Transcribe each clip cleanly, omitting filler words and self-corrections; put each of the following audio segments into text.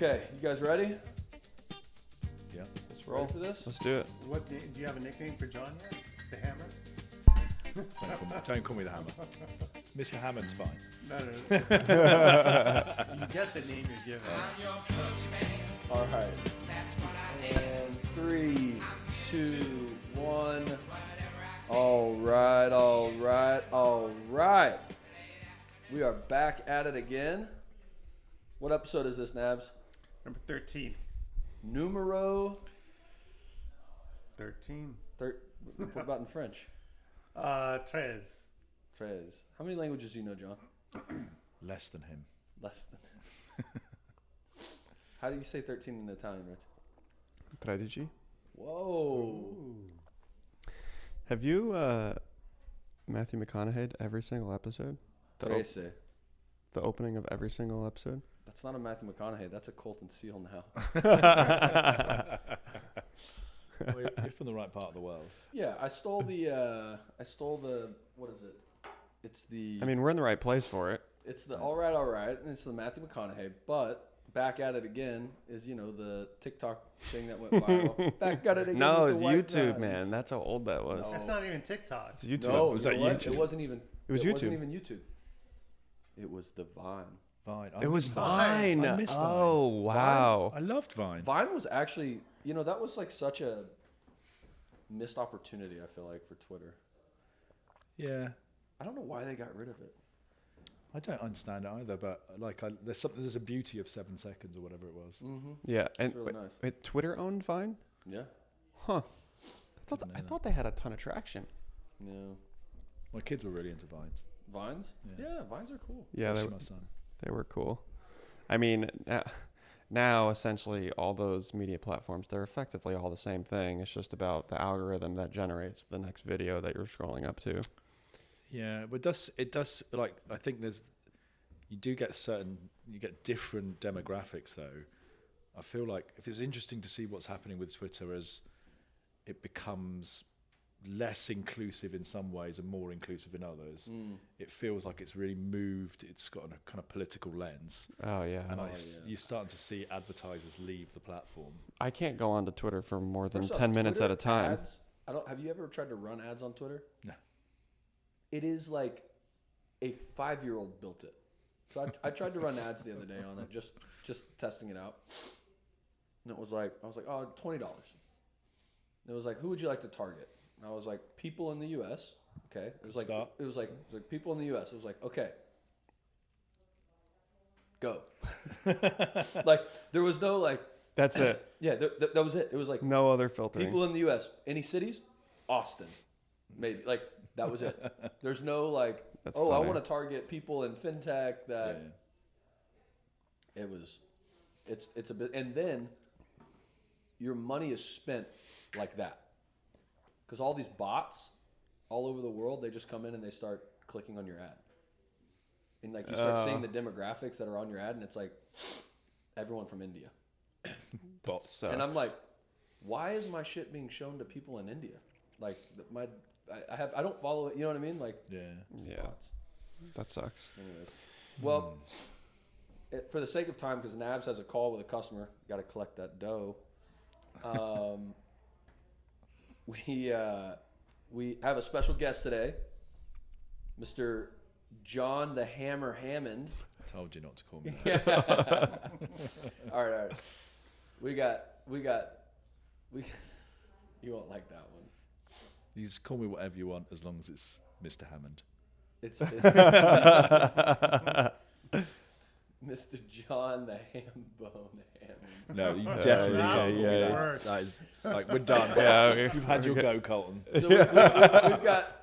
Okay, you guys ready? Yeah. Let's roll for this. Let's do it. What do you have a nickname for John here? The Hammer? Don't call me the Hammer. Mr. Hammond's fine. No. You get the name you're given. All right. And 3, 2, 1. All right. We are back at it again. What episode is this, Nabs? Number 13. Numero 13. What about in French? Tres. Tres. How many languages do you know, John? Less than him. Less than. How do you say 13 in Italian, Rich? 13. Whoa. Have you Matthew McConaughey every single episode? Trece. The opening of every single episode? That's not a Matthew McConaughey. That's a Colton Seal now. Well, you're from the right part of the world. Yeah, I stole the. What is it? It's the. I mean, we're in the right place for it. It's the all right, and it's the Matthew McConaughey. But back at it again is the TikTok thing that went viral. Back at it again. No, with it's the white YouTube, guys. man. That's how old that was. No. That's not even TikTok. It's YouTube. No, Was that you know what? YouTube? It wasn't even. It was It wasn't YouTube. even YouTube. It was the Vine. Vine. It was Vine. Vine. I miss Vine. Oh, wow. I loved Vine. Vine was actually, that was like such a missed opportunity. I feel like for Twitter. Yeah. I don't know why they got rid of it. I don't understand it either, but there's a beauty of 7 seconds or whatever it was. Mm-hmm. Yeah. And really nice. wait, Twitter owned Vine? Yeah. Huh. Didn't know I that. thought they had a ton of traction. Yeah. My kids were really into Vines. Vines? Yeah. Yeah, Vines are cool. Yeah, Especially my son. they were cool. I mean, now essentially all those media platforms, they're effectively all the same thing. It's just about the algorithm that generates the next video that you're scrolling up to. Yeah, but it does like I think you get different demographics though. I feel like if it's interesting to see what's happening with Twitter as it becomes less inclusive in some ways and more inclusive in others. It feels like it's really moved. It's got a kind of political lens, Oh, yeah. and you're starting to see advertisers leave the platform. I can't go onto Twitter for more than First off, 10 minutes Twitter at a time. Ads, have you ever tried to run ads on Twitter? No. It is like a 5-year-old built it. So I tried to run ads the other day on it, just testing it out. And I was like, oh, $20. It was like, who would you like to target? And I was like, people in the U.S. Okay. It was like people in the U.S. It was like, okay, go. Like there was no like. That's it. Yeah, that was it. It was like No other filtering. people in the U.S. Any cities? Austin, maybe. Like that was it. There's no like. That's I funny. want to target people in fintech. That it was. It's a bit, and then your money is spent like that. Because all these bots all over the world, they just come in and they start clicking on your ad. And like you start seeing the demographics that are on your ad, and it's like everyone from India. Bots. Sucks. And I'm like, why is my shit being shown to people in India? Like I don't follow it. You know what I mean? Like it's Yeah. bots. That sucks. Anyways, well, for the sake of time, because Nabs has a call with a customer, got to collect that dough. We have a special guest today, Mr. John the Hammer Hammond. I told you not to call me that. All right. We got. You won't like that one. You just call me whatever you want as long as it's Mr. Hammond. It's Mr. John the Hambone Hammond. No, you definitely yeah, can't call me yeah. that. That is like we're done. Yeah, You've had your go, Colton. So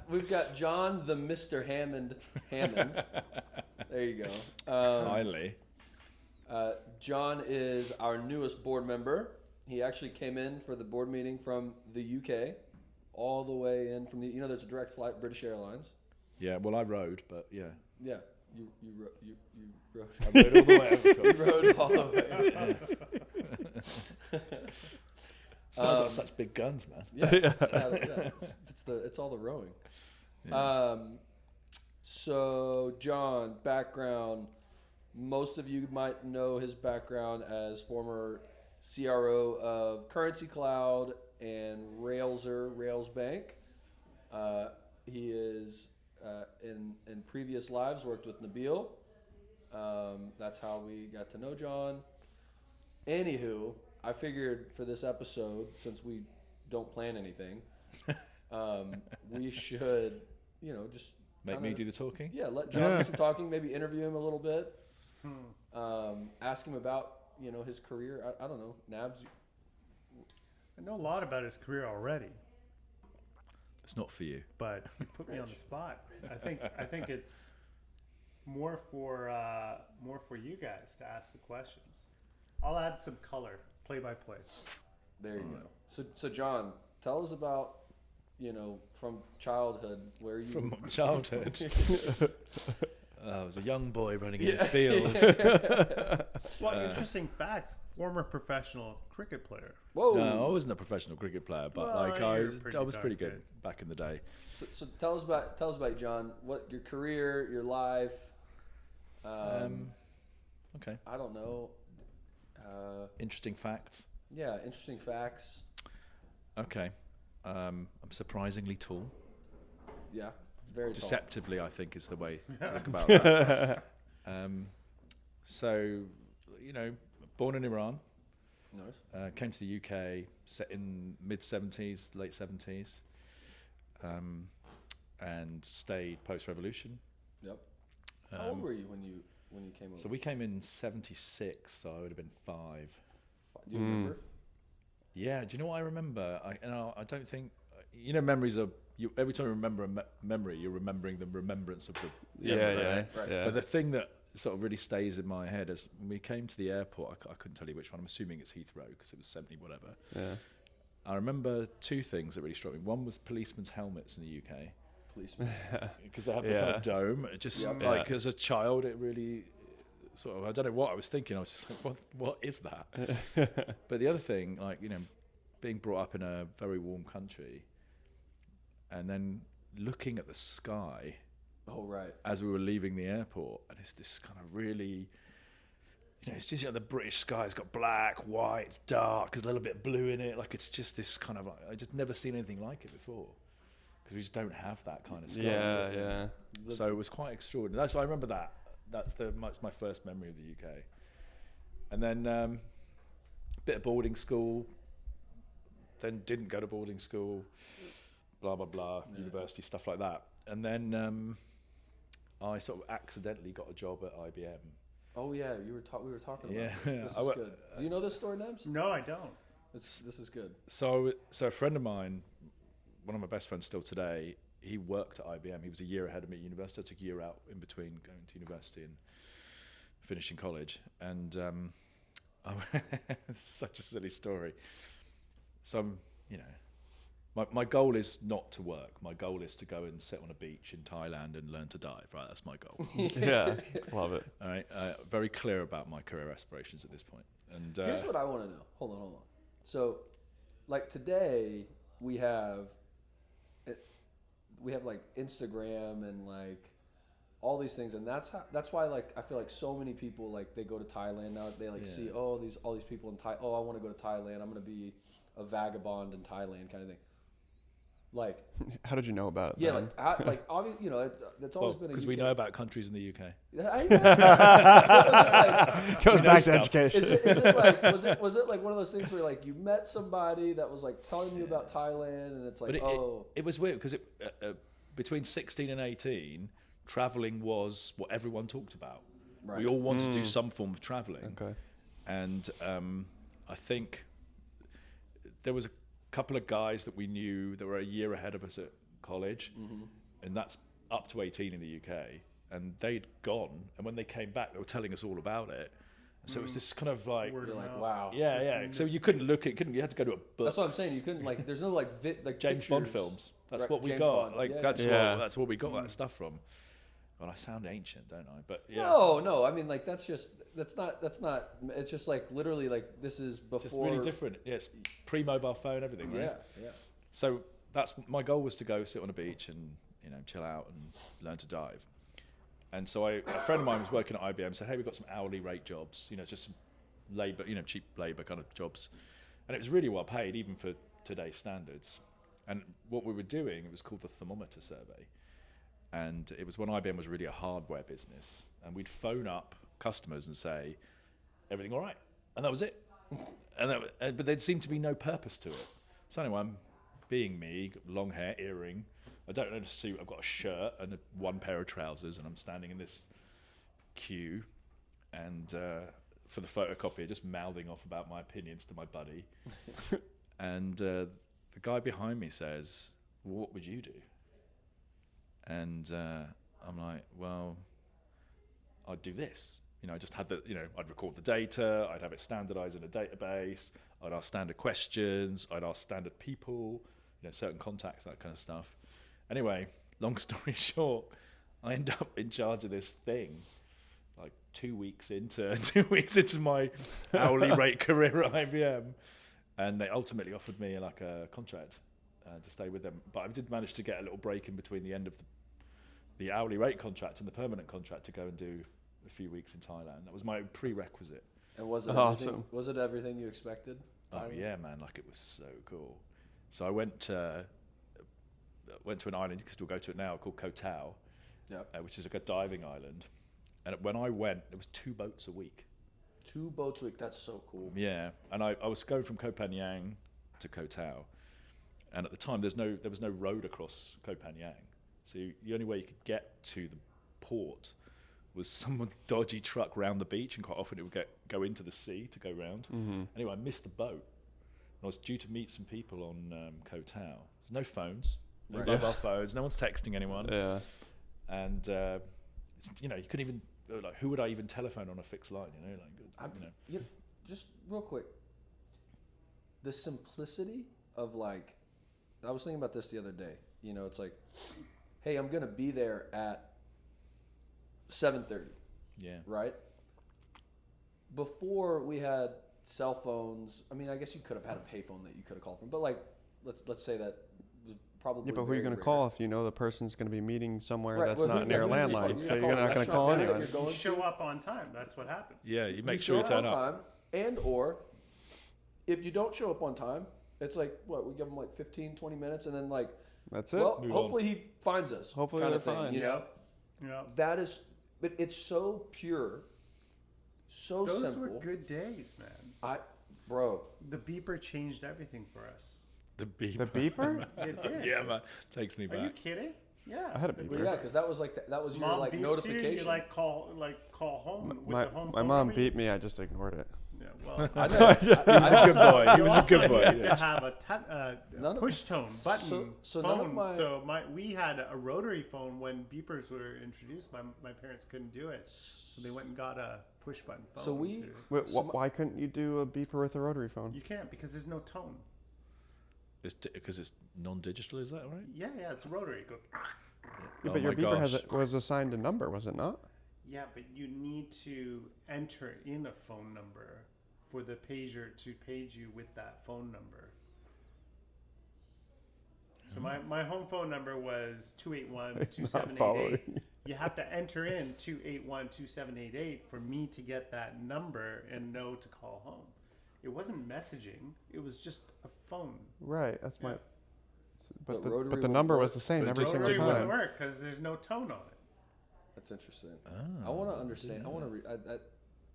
we've got John the Mr. Hammond. There you go. Finally. John is our newest board member. He actually came in for the board meeting from the UK, all the way in from the. There's a direct flight, British Airlines. Yeah, well, I rode, but yeah. Yeah, you rode. I rode all the way over. You rode all the way. That's why I've got such big guns, man. Yeah, it's all the rowing. Yeah. So John, background, most of you might know his background as former CRO of Currency Cloud and Rails Bank. He is in previous lives worked with Nabil. That's how we got to know John. Anywho, I figured for this episode, since we don't plan anything, we should, just Make me do the talking? yeah, let John do some talking, maybe interview him a little bit, ask him about, his career. I don't know, Nabs. I know a lot about his career already, It's not for you. but you put me on the spot. I think it's more for you guys to ask the questions. I'll add some color, play by play. There you go. So John, tell us about, from childhood, where you From childhood. I was a young boy running in the field. Well, interesting facts. Former professional cricket player. Whoa. No, I wasn't a professional cricket player, but Well, I you was were pretty pretty darn good back in the day. So tell us about John. What your career, your life. Okay. I don't know. Interesting facts. Yeah, interesting facts. Okay. I'm surprisingly tall. Yeah, very tall. Deceptively, I think, is the way to think about that. So, born in Iran, Nice. came to the UK, set in mid-70s, late 70s, and stayed post-revolution. Yep. How old were you when you came over? So we came in 76, so I would have been 5. Do you remember? Yeah, do you know what I remember? I don't think, memories are, every time you remember a memory, you're remembering the remembrance of the memory, right? Right. Yeah. But the thing that sort of really stays in my head is when we came to the airport, I couldn't tell you which one, I'm assuming it's Heathrow because it was 70 whatever. Yeah. I remember 2 things that really struck me. One was policemen's helmets in the UK Policeman. because they have the kind of dome. It just Yep. like as a child, it really sort of, I don't know what I was thinking. I was just like, what is that? But the other thing, being brought up in a very warm country and then looking at the sky Oh right. as we were leaving the airport, and it's this kind of really, it's just the British sky's got black, white, it's dark, there's a little bit of blue in it. Like it's just this kind of I just never seen anything like it before because we just don't have that kind of sky. Yeah. So it was quite extraordinary. I remember that. That's my first memory of the UK. And then bit of boarding school. Then didn't go to boarding school. Blah blah blah. University stuff like that. And then I sort of accidentally got a job at IBM. Oh yeah, we were talking about Yeah. this. This is good. Do you know this story, Nabs? No, I don't. This is good. So a friend of mine, one of my best friends still today, he worked at IBM. He was a year ahead of me at university. I took a year out in between going to university and finishing college. And it's such a silly story. So my goal is not to work. My goal is to go and sit on a beach in Thailand and learn to dive. Right, that's my goal. Yeah. Love it. All right, very clear about my career aspirations at this point. And Here's what I want to know. Hold on. So, like today, we have like Instagram and like all these things, and that's why like I feel like so many people like they go to Thailand now. They see all these people in Thai. Oh, I want to go to Thailand. I'm gonna be a vagabond in Thailand, kind of thing. Like, How did you know about it? yeah, then? like obviously, that's always been a because UK. we know about countries in the UK. Goes back to stuff. education. Is it like was it like one of those things where like you met somebody that was like telling you about Thailand and it's like But it was weird because between 16 and 18, traveling was what everyone talked about. Right. We all wanted to do some form of traveling. Okay. And I think there was a couple of guys that we knew that were a year ahead of us at college, and that's up to 18 in the UK. And they'd gone, and when they came back, they were telling us all about it. And so it was this kind of like, Word You're of like, mouth. wow. yeah. So you couldn't look at, you had to go to a book. That's what I'm saying. You couldn't like. There's no like like James Bond pictures. films. That's Right, what we James got. Bond. Like Yeah. that's what we got that stuff from. Well, I sound ancient, don't I? But yeah, No. I mean, like that's not. It's just like literally like this is before. just really different. Yes, pre-mobile phone, everything. Right? Yeah. So that's my goal was to go sit on a beach and chill out and learn to dive. And so a friend of mine was working at IBM, said, hey, we've got some hourly rate jobs, just some labor, cheap labor kind of jobs. And it was really well paid, even for today's standards. And what we were doing, it was called the thermometer survey. And it was when IBM was really a hardware business. And we'd phone up customers and say, everything all right? And that was it. But there seemed to be no purpose to it. So anyway, I'm being me, long hair, earring. I don't own a suit. I've got a shirt and one pair of trousers, and I'm standing in this queue, and for the photocopier, just mouthing off about my opinions to my buddy. And the guy behind me says, well, "What would you do?" And I'm like, "Well, I'd do this." I just had I'd record the data, I'd have it standardized in a database, I'd ask standard questions, I'd ask standard people, certain contacts, that kind of stuff. Anyway, long story short, I end up in charge of this thing, like 2 weeks into my hourly rate career at IBM, and they ultimately offered me like a contract to stay with them. But I did manage to get a little break in between the end of the hourly rate contract and the permanent contract to go and do a few weeks in Thailand. That was my prerequisite. And was it awesome? Was it everything you expected? Oh yeah, man! Like, it was so cool. So I went to an island. You can still go to it now, called Koh Tao, which is like a diving island. And when I went, there was 2 boats a week. 2 boats a week. That's so cool. Yeah, and I was going from Koh Phangan to Koh Tao, and at the time there was no road across Koh Phangan, so the only way you could get to the port was some dodgy truck round the beach, and quite often it would go into the sea to go round. Mm-hmm. Anyway, I missed the boat. And I was due to meet some people on Koh Tao. There's no phones, no mobile phones, no one's texting anyone. Yeah. And you couldn't even who would I even telephone on a fixed line? Just real quick, the simplicity of I was thinking about this the other day. It's like, hey, I'm gonna be there at 7:30. Yeah. Right? Before we had cell phones, I mean, I guess you could have had a payphone that you could have called from, but let's say that was probably. Yeah, but who are you going to call if the person's going to be meeting somewhere Right, that's well, not near a landline? So you're not going to call anyone. You show up on time. That's what happens. Yeah, you make sure you turn up. Time, and or if you don't show up on time, it's like, what, we give them 15, 20 minutes, and then that's it. well, Move hopefully he finds us. Hopefully kind they're of thing, fine. Yeah. That is, but it's so pure, so Those simple. were good days, man. Bro. The beeper changed everything for us. The beeper. The beeper? It did. Yeah, man, takes me Are back. you kidding? Yeah. I had a The beeper. Well, yeah, because that was that was your Mom beeps notification. You call home with My the home my phone mom number. beat me. I just ignored it. Yeah, well, I know. He was a good boy. He was a good boy. You Yeah. have to have a push tone button so none of phone. We had a rotary phone when beepers were introduced. My parents couldn't do it, so they went and got a push button phone. So we- Wait, why couldn't you do a beeper with a rotary phone? You can't because there's no tone. Because it's non-digital, is that right? Yeah, it's rotary. Go. Yeah, Oh but your my beeper gosh. was assigned a number, was it not? Yeah, but you need to enter in a phone number for the pager to page you with that phone number. So my home phone number was 281-2788. You have to enter in 281-2788 for me to get that number and know to call home. It wasn't messaging. It was just a phone. Right, that's my. Yeah. But But rotary the would number work. was the same But every it single Rotary wouldn't time. work because there's no tone on it. That's interesting. Oh, I want to understand. I want to.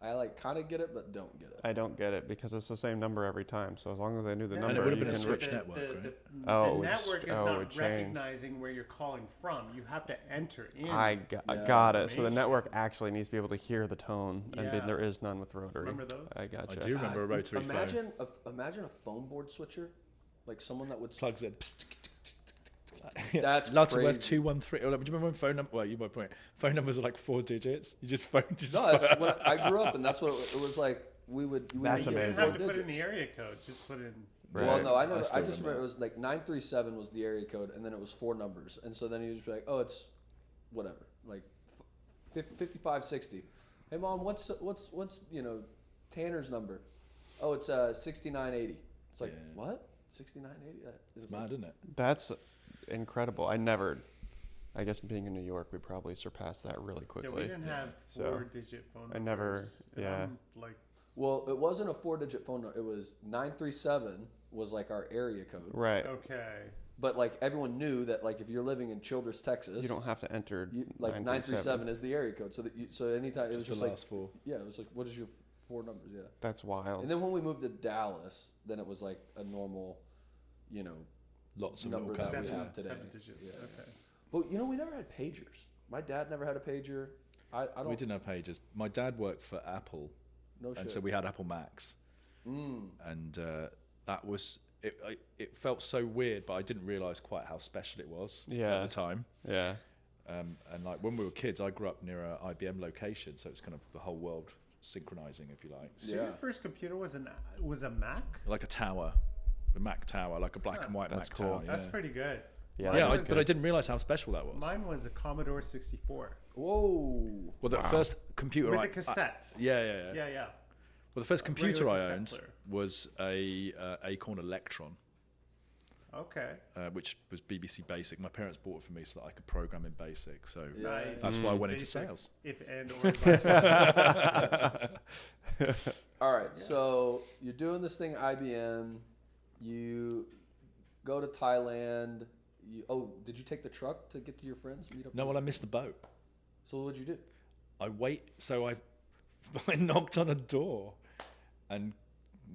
I kind of get it, but don't get it. I don't get it because it's the same number every time. So as long as I knew the Yeah. number, And it would have you been a can switch re- network, right? Oh, The it just- network is it not changed. recognizing where you're calling from. You have to enter in. I Yeah. got it. So the Information. network actually needs to be able to hear the tone, and Yeah. there is none with rotary. Remember those? I gotcha. I do remember a rotary phone. Imagine a phone board switcher, like someone that would. Plugs in. That's Lutterworth crazy. 213. Oh, do you remember when phone number? Well, you might point. Phone numbers are like 4 digits. You just phone. No, that's when I grew up, and that's what it was like. We would. That's You get didn't amazing. have to 4 put in the digits. area code. Just put in. Right. Well, no, I never. I I, still just remember. remember it was like 937 was the area code, and then it was 4 numbers, and so then you just be like, oh, it's whatever, like 5560. Hey, mom, what's Tanner's number? Oh, it's 6980. It's like Yeah. what? 6980? That is It's mad, isn't it? That's incredible. I never I guess being in New York, we probably surpassed that really Yeah, we quickly. didn't have So, 4-digit phone numbers. I never- and yeah. I'm like, Well, it wasn't a 4-digit phone number. It was 937 was like our area code. Right. okay. But like everyone knew that like if you're living in Childress, Texas, You don't have to enter like 937 is the area code. So that so anytime it was Just just the like last four. yeah, it was like what is your 4 numbers? Yeah. That's wild. And then when we moved to Dallas, then it was like a normal, you know. Lots of little Numbers that we codes. have today. 7 digits. Yeah. Okay. But you know, we never had pagers. My dad never had a pager. I don't. We didn't have pages. My dad worked for Apple, No and shit. so we had Apple Macs, Mm. and that was it. It felt so weird, but I didn't realize quite how special it was Yeah. at the time. Yeah. And like when we were kids, I grew up near a IBM location, so it's kind of the whole world synchronizing, if you like, So Yeah. your first computer was a Mac? like a tower, a Mac tower, like a black and white That's Mac cool. tower. That's yeah. pretty good. Yeah. Mine Yeah, was but I didn't realize how special that was. Mine was a Commodore 64 Whoa. Well, the Wow. first computer with I, a cassette. yeah. Yeah. Well, the first A computer regular I owned cassette player. was a Acorn Electron, Okay. which was BBC Basic. My parents bought it for me so that I could program in Basic. So Yeah. Nice. that's why I went into Basic. sales. If and or vice versa. All right, so you're doing this thing, IBM. You go to Thailand. Did you take the truck to get to your friends? Meet up. No, with well, I missed the boat. So what'd you do? I knocked on a door and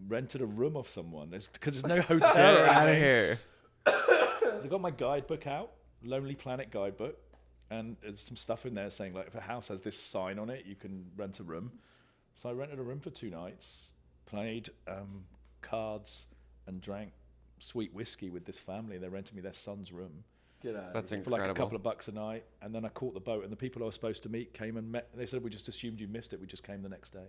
rented a room off someone because there's no hotel. Get or out of anything. here. So I got my guidebook out, Lonely Planet guidebook, and there's some stuff in there saying like if a house has this sign on it, you can rent a room. So I rented a room for 2 nights, played cards, and drank sweet whiskey with this family. They rented me their son's room Get out. That's of here. for like a incredible. couple of bucks a night, and then I caught the boat, and the people I was supposed to meet came and met. They said we just assumed you missed it. We just came the next day.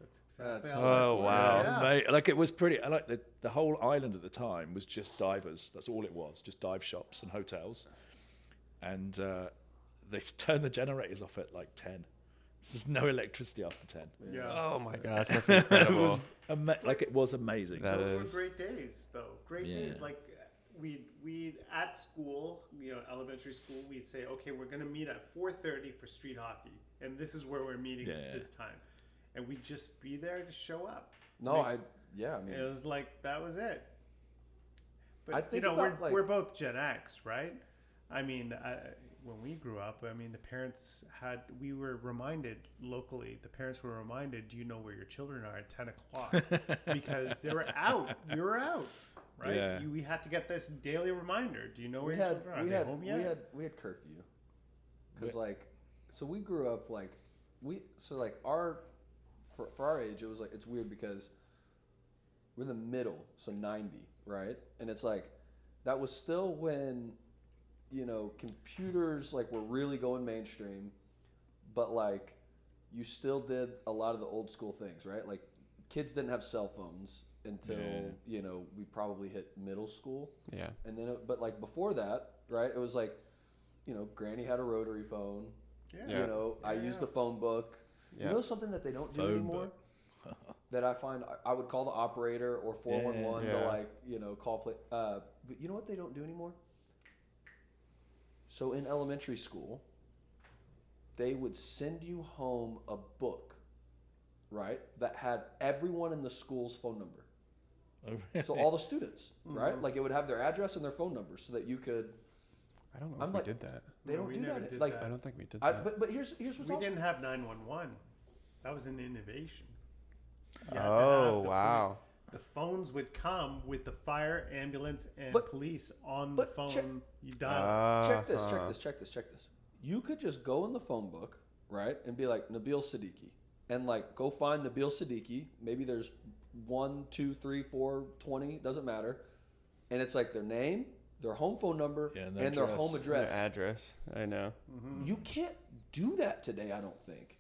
That's exactly That's how Oh, it wow. worked. Yeah. Mate, like it was pretty. I like the whole island at the time was just divers. That's all it was, just dive shops and hotels. And they turned the generators off at like 10. There's no electricity after 10. Yeah. Oh my gosh, that's It incredible. was like it was amazing. That Those were is. great days, though. Great Yeah. days. Like we at school, elementary school, we'd say, okay, we're gonna meet at 4:30 for street hockey, and this is where we're meeting Yeah. this time, and we'd just be there to show up. No, Like, I mean, It was like that was it. But I think we're about, like- we're both Gen X, right? I mean, when we grew up, I mean, the parents we were reminded locally. The parents were reminded, "Do you know where your children are at 10 o'clock?" Because they were out. We were out, right? Yeah. We had to get this daily reminder. Do you know where we your had children are? Are we they had home we yet? had curfew because so we grew up for our age it was like it's weird because we're in the middle, so 90, right? And it's like that was still when computers like were really going mainstream, but like you still did a lot of the old school things, right? Like kids didn't have cell phones until we probably hit middle school. Yeah. And then, but like before that, right? It was like, Granny had a rotary phone. Yeah. I used the phone book. Yeah. You know something that they don't do Phone anymore? That I find I would call the operator or 411 Yeah. to like call play. But you know what they don't do anymore? So in elementary school, they would send you home a book, right? That had everyone in the school's phone number. So all the students, right? Like it would have their address and their phone number so that you could. I don't know I'm if like- we did that. They No, don't we do never that. did Like, that. I don't think we did that. but here's what's We awesome. didn't have 911. That was an innovation. You had to have Oh, the wow. The phones would come with the fire, ambulance, and But- police on the but phone. check- You dial. Check this. Uh-huh. Check this. You could just go in the phone book, right, and be like Nabil Siddiqui, and like go find Nabil Siddiqui. Maybe there's 1, 2, 3, 4, 20, doesn't matter, and it's like their name, their home phone number, Yeah, and and their their home address. The address. address. I know. You can't do that today. I don't think.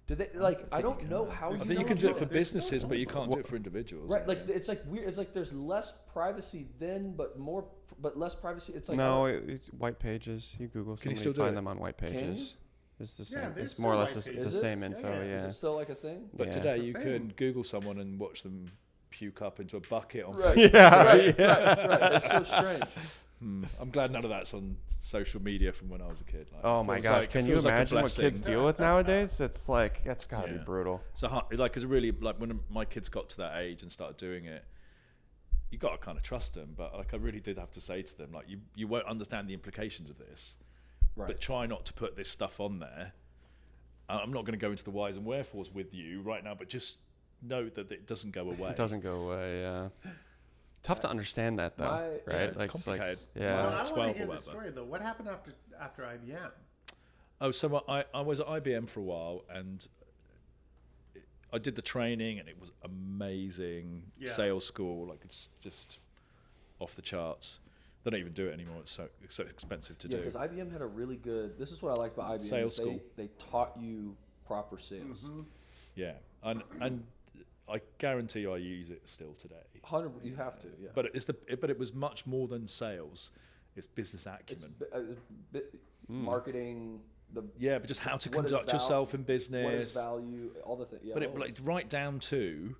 Do they like? I don't know how. I you think you know can do it if for they're- businesses, but you can't do it for individuals. Right, like it's like weird. It's like there's less privacy then, but less privacy. It's like No, it's white pages. You Google Can you somebody, still do find it? them on white Can you? pages. It's the Yeah, same. there's It's more or still less white the pages. Is it? same info. Yeah, Yeah. Is it still like a thing? But Yeah. today It's a you thing. can Google someone and watch them puke up into a bucket on Right. Facebook. Yeah, right. It's so strange. I'm glad none of that's on social media from when I was a kid. Like, Oh it my feels gosh, like- it can you feels like a imagine what kids blessing. deal with nowadays? It's like, that's gotta be Yeah. brutal. So like, it's really like when my kids got to that age and started doing it, you got to kind of trust them. But like, I really did have to say to them, like, you won't understand the implications of this, Right. but try not to put this stuff on there. I'm not going to go into the whys and wherefores with you right now, but just note that it doesn't go away. It doesn't go away, yeah. Tough to understand that, though, right? it's like, complicated. yeah. So I 12 want or to hear the whatever. story though. What happened after IBM? Oh, so I was at IBM for a while, and I did the training, and it was amazing. Yeah. Sales school, like it's just off the charts. They don't even do it anymore. It's so expensive to Yeah, do. because IBM had a really good. This is what I like about IBM. Sales is school. They taught you proper sales. Yeah, and I guarantee I use it still today. 100. You have to. Yeah. But but it was much more than sales. It's business it's acumen. marketing. Yeah, but just how to what is conduct val- yourself in business. What is value? All the things. Yeah, But it like right down to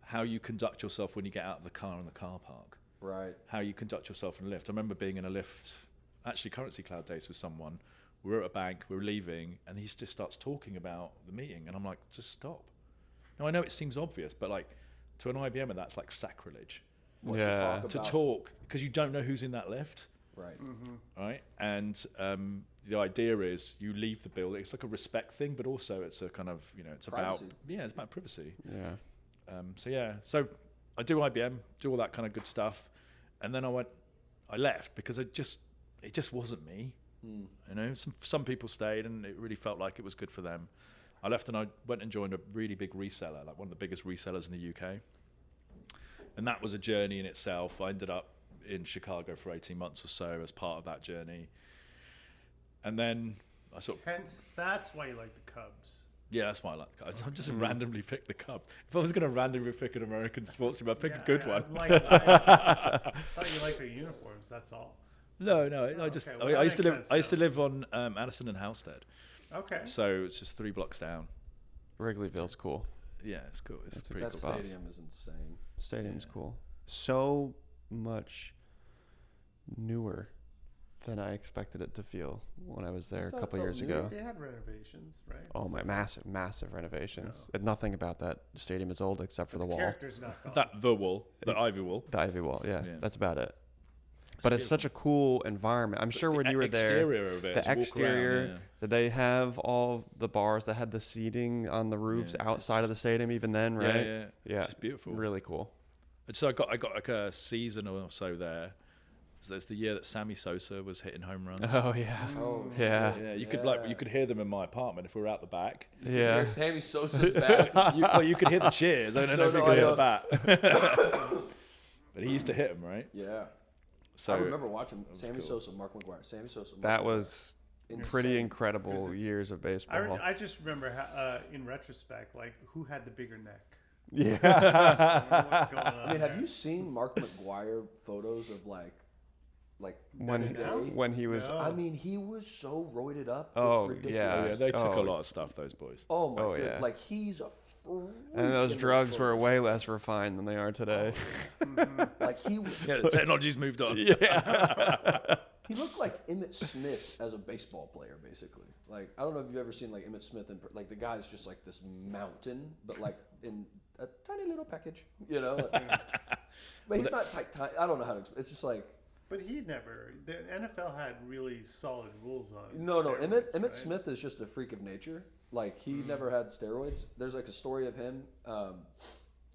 how you conduct yourself when you get out of the car in the car park. right. How you conduct yourself in a lift. I remember being in a lift, actually Currency Cloud days with someone. We were at a bank, we were leaving, and he just starts talking about the meeting, and I'm like, just stop. Now I know it seems obvious, but like to an IBMer, that's like sacrilege What Yeah. to talk to about. talk because you don't know who's in that lift. Right. Right, and the idea is you leave the building. It's like a respect thing, but also it's a kind of it's Privacy. it's about privacy. Yeah. So I do IBM, do all that kind of good stuff, and then I left because it just wasn't me. Some people stayed, and it really felt like it was good for them. I left and I went and joined a really big reseller, like one of the biggest resellers in the UK, and that was a journey in itself. I ended up in Chicago for 18 months or so as part of that journey. And then I sort of, Hence, that's why you like the Cubs. that's why I like the Cubs. I just randomly picked the Cubs. If I was going to randomly pick an American sports team, I'd pick a good one. I thought you liked their uniforms. That's all. No, I used to live on Addison and Halstead. Okay. So it's just 3 blocks down. Wrigleyville's cool. Yeah, it's cool. It's That's a pretty That cool. spot. stadium is insane. Stadium's cool. So much newer than I expected it to feel when I was there a thought it couple felt years newer. ago. They had renovations, right? Oh my, massive renovations. Nothing about that stadium is old except for the wall, Characters not gone. The wall, the Ivy Wall. the Ivy Wall. Yeah, Yeah. that's about it. But it's such a cool environment. I'm sure when you were there, exterior of it, the to walk exterior, around, yeah. did they have all the bars that had the seating on the roofs Yeah, outside of the stadium even then, right? Yeah, Yeah. Just beautiful. Really cool. So I got like a season or so there. So it's the year that Sammy Sosa was hitting home runs. Oh yeah. Oh, Yeah. Yeah, you could hear them in my apartment if we were out the back. Yeah. Here's Sammy Sosa's back. You could hear the cheers. I don't know if you No, could I hear know. the bat. But he used to hit them, right? Yeah. So I remember watching Sammy cool. Sosa, Mark McGuire. Sammy Sosa. Mark That McGuire. was Insane. pretty incredible years of baseball. I just remember, in retrospect, like who had the bigger neck. Yeah. What's going on I mean, have there? you seen Mark McGuire photos of like when today? when he was No. I mean, he was so roided up. Oh, it's ridiculous. yeah. yeah, they took Oh. a lot of stuff. Those boys. Oh my Oh, god! yeah. Like he's a freak. and those in drugs were photos. way less refined than they are today. Like he was. Yeah, the technology's moved on. He looked like Emmett Smith as a baseball player, basically. Like I don't know if you've ever seen like Emmett Smith, and like the guy's just like this mountain, but like in a tiny little package, you know. But he's not tight. I don't know how to. It's just like But he never. The NFL had really solid rules on. no. steroids, Emmett right? Smith is just a freak of nature. Like he never had steroids. There's like a story of him.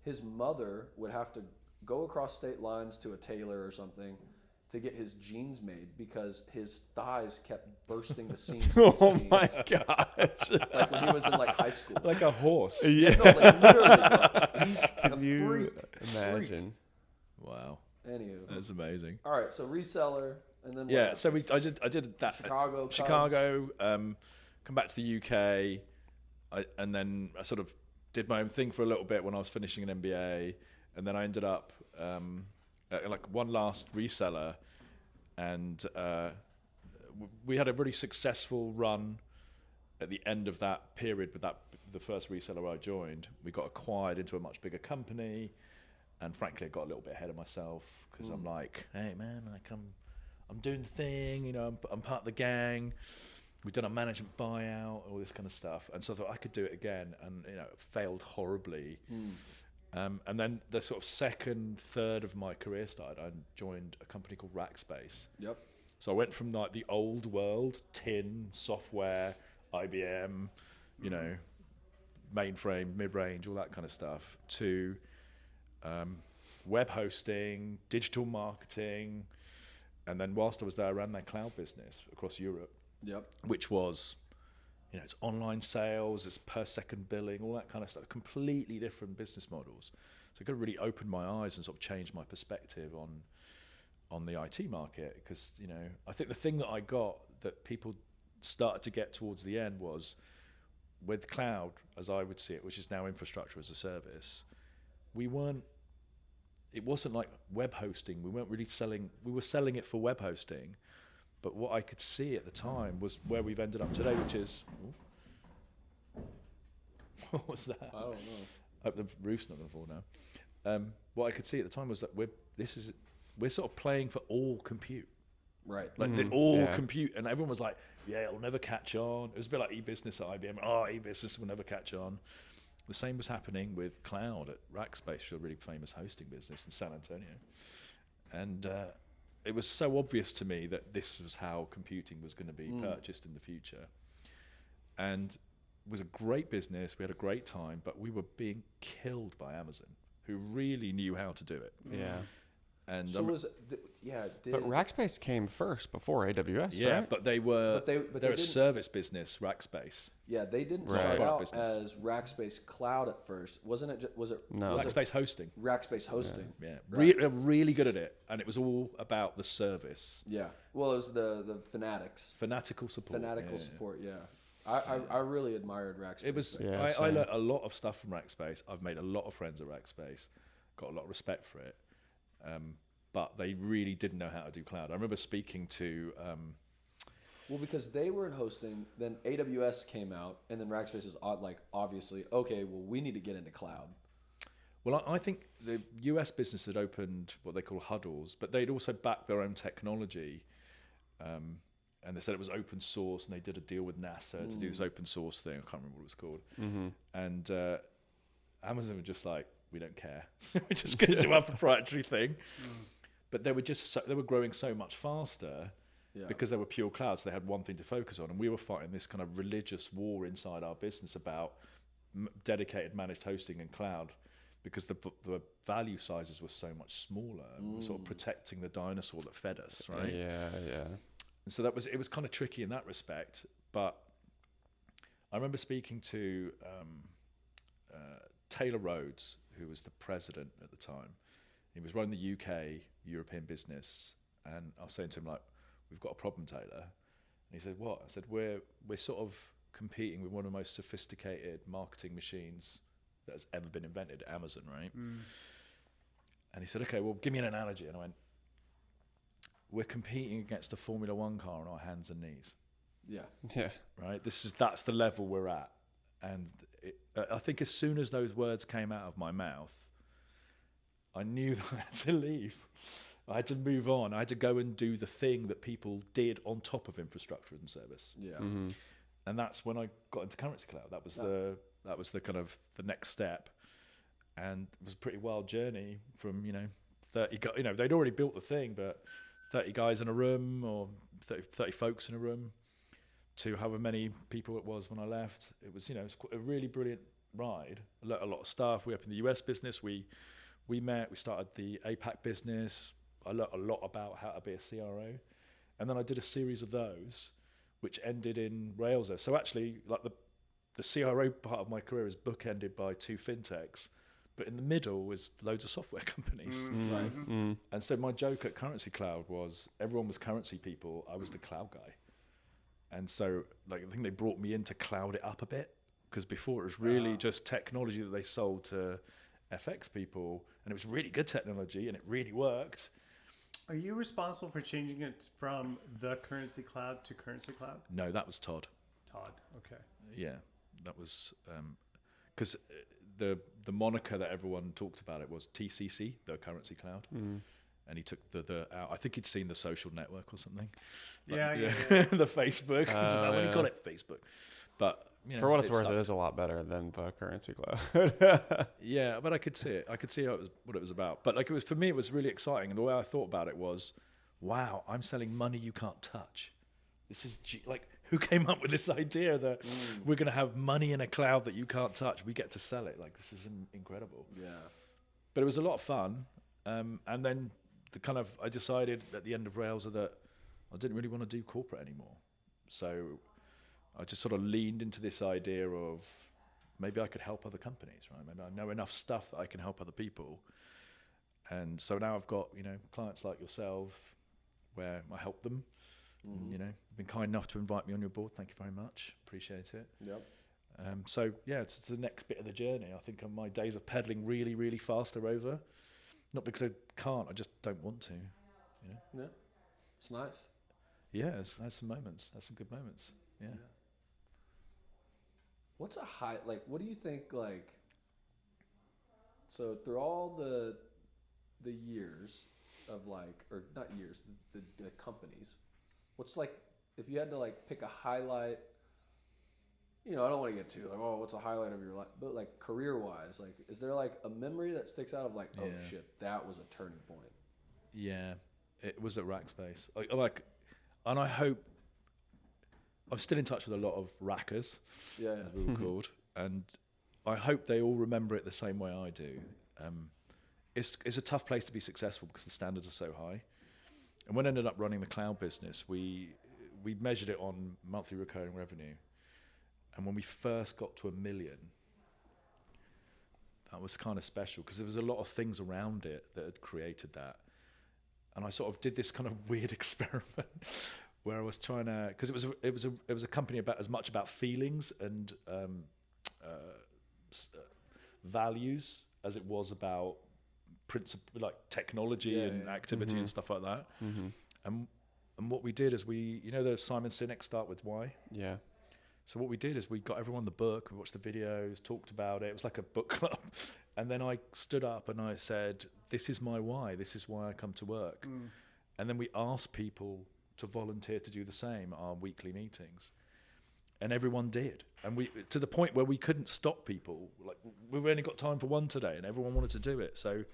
His mother would have to go across state lines to a tailor or something to get his jeans made because his thighs kept bursting the seams. Of his jeans. gosh. Like when he was in like high school. Like a horse. Yeah, no, like literally, bro. He's a Can you freak. imagine? Wow, Anywho, that's amazing. all right. So reseller, and then what Yeah, happened? so I did that. Chicago, Cubs. Chicago. Come back to the UK, and then I sort of did my own thing for a little bit when I was finishing an MBA, and then I ended up at like one last reseller, and we had a really successful run at the end of that period with the first reseller I joined. We got acquired into a much bigger company, And frankly, I got a little bit ahead of myself because I'm like, hey man, like I'm doing the thing, you know, I'm part of the gang. We've done a management buyout, all this kind of stuff. And so I thought I could do it again, and you know, it failed horribly. And then the sort of second, third of my career started. I joined a company called Rackspace. Yep. So I went from like the old world, tin, software, IBM, you know, mainframe, mid-range, all that kind of stuff, to web hosting, digital marketing. And then whilst I was there, I ran their cloud business across Europe. Yep. Which was, you know, it's online sales, it's per second billing, all that kind of stuff, completely different business models. So it could really open my eyes and sort of change my perspective on the IT market. Because, you know, I think the thing that I got that people started to get towards the end was with cloud, as I would see it, which is now infrastructure as a service, it wasn't like web hosting. We weren't really we were selling it for web hosting. But what I could see at the time was where we've ended up today, which is... What was that? I don't know. I hope the roof's not going to fall now. What I could see at the time was that we're sort of playing for all compute. Right. Like all compute, and everyone was like, yeah, it'll never catch on. It was a bit like e-business at IBM. Oh, e-business will never catch on. The same was happening with cloud at Rackspace, a really famous hosting business in San Antonio. And it was so obvious to me that this was how computing was going to be purchased in the future. And it was a great business. We had a great time, but we were being killed by Amazon, who really knew how to do it. Yeah. And So But Rackspace came first before AWS, yeah, right? but they were But they they're a didn't- service business, Rackspace. Yeah, they didn't Right. start out Business. as Rackspace Cloud at first, wasn't it? Was it? No. Was it Rackspace hosting. Rackspace hosting. Yeah, Right. really good at it, and it was all about the service, Yeah. Well, it was the Fanatics. fanatical support. Fanatical Yeah. support. Yeah. I really admired Rackspace. It was. Yeah, I same. learned a lot of stuff from Rackspace. I've made a lot of friends at Rackspace. Got a lot of respect for it, but they really didn't know how to do cloud. I remember speaking to. Well, because they were in hosting, then AWS came out, and then Rackspace is like obviously okay. Well, we need to get into cloud. Well, I think the US business had opened what they call huddles, but they'd also backed their own technology. And they said it was open source, and they did a deal with NASA to do this open source thing. I can't remember what it was called. And Amazon were just like, we don't care. We're just going to do our proprietary thing. But they were they were growing so much faster because they were pure cloud, so they had one thing to focus on. And we were fighting this kind of religious war inside our business about dedicated managed hosting and cloud, because the value sizes were so much smaller. And we were sort of protecting the dinosaur that fed us, right? Yeah. And so it was kind of tricky in that respect. But I remember speaking to Taylor Rhodes, who was the president at the time. He was running the UK European business, and I was saying to him, like, we've got a problem, Taylor. And he said, what? I said, we're sort of competing with one of the most sophisticated marketing machines that has ever been invented, Amazon, right? And he said, okay, well, give me an analogy. And I went, we're competing against a Formula One car on our hands and knees. Yeah. Yeah. Right? That's the level we're at. And I think as soon as those words came out of my mouth, I knew that I had to leave. I had to move on. I had to go and do the thing that people did on top of infrastructure and service. Yeah. And that's when I got into Currency Cloud. That was the kind of the next step. And it was a pretty wild journey from, 30 they'd already built the thing, but 30 guys in a room, or 30 folks in a room, to however many people it was when I left. It was, it was a really brilliant ride. I learned a lot of stuff. We up in the US business. We met. We started the APAC business. I learned a lot about how to be a CRO, and then I did a series of those, which ended in Railsr. So actually, like the CRO part of my career is bookended by 2 fintechs, but in the middle was loads of software companies. Right. And so my joke at Currency Cloud was everyone was currency people. I was the cloud guy. And so, like, I think they brought me in to cloud it up a bit, because before it was really just technology that they sold to FX people, and it was really good technology, and it really worked. Are you responsible for changing it from the Currency Cloud to Currency Cloud? No, that was Todd. Todd, okay. Yeah, that was because the moniker that everyone talked about it was TCC, the currency cloud. And he took the out. I think he'd seen the Social Network or something. Yeah. The Facebook. I don't know when he called it Facebook. But for what it's worth, stuck. it is a lot better than the currency cloud. Yeah, but I could see it. I could see what it was about. But like, it was, for me, it was really exciting. And the way I thought about it was, wow, I'm selling money you can't touch. This is like, who came up with this idea that we're going to have money in a cloud that you can't touch? We get to sell it. Like, this is incredible. Yeah. But it was a lot of fun. And then I decided at the end of Rails that I didn't really want to do corporate anymore. So I just sort of leaned into this idea of maybe I could help other companies, right? Maybe I know enough stuff that I can help other people. And so now I've got, clients like yourself where I help them. You've been kind enough to invite me on your board. Thank you very much. Appreciate it. Yep. So yeah, it's the next bit of the journey. I think my days of pedaling really, really fast are over. Not because I can't, I just don't want to. Yeah. It's nice. Yeah, there's some moments. There's some good moments. Yeah. What's a high, like, what do you think, like, so through all the years of, like, or not years, the companies, what's, like, if you had to, like, pick a highlight, I don't want to get too, like, oh, what's a highlight of your life, but, like, career-wise, like, is there, like, a memory that sticks out of, like, oh, shit, that was a turning point? Yeah, it was at Rackspace. And I hope, I'm still in touch with a lot of rackers, as we were called, and I hope they all remember it the same way I do. It's a tough place to be successful because the standards are so high. And when I ended up running the cloud business, we measured it on monthly recurring revenue. And when we first got to 1 million, that was kind of special because there was a lot of things around it that had created that. And I sort of did this kind of weird experiment where I was trying to, because it was a company about as much about feelings and values as it was about principle, like technology and activity and stuff like that. And what we did is the Simon Sinek Start With Why. Yeah. So what we did is we got everyone the book, we watched the videos, talked about it. It was like a book club. And then I stood up and I said, this is my why. This is why I come to work. And then we asked people to volunteer to do the same at our weekly meetings. And everyone did. And we, to the point where we couldn't stop people. Like, we've only got time for one today and everyone wanted to do it. So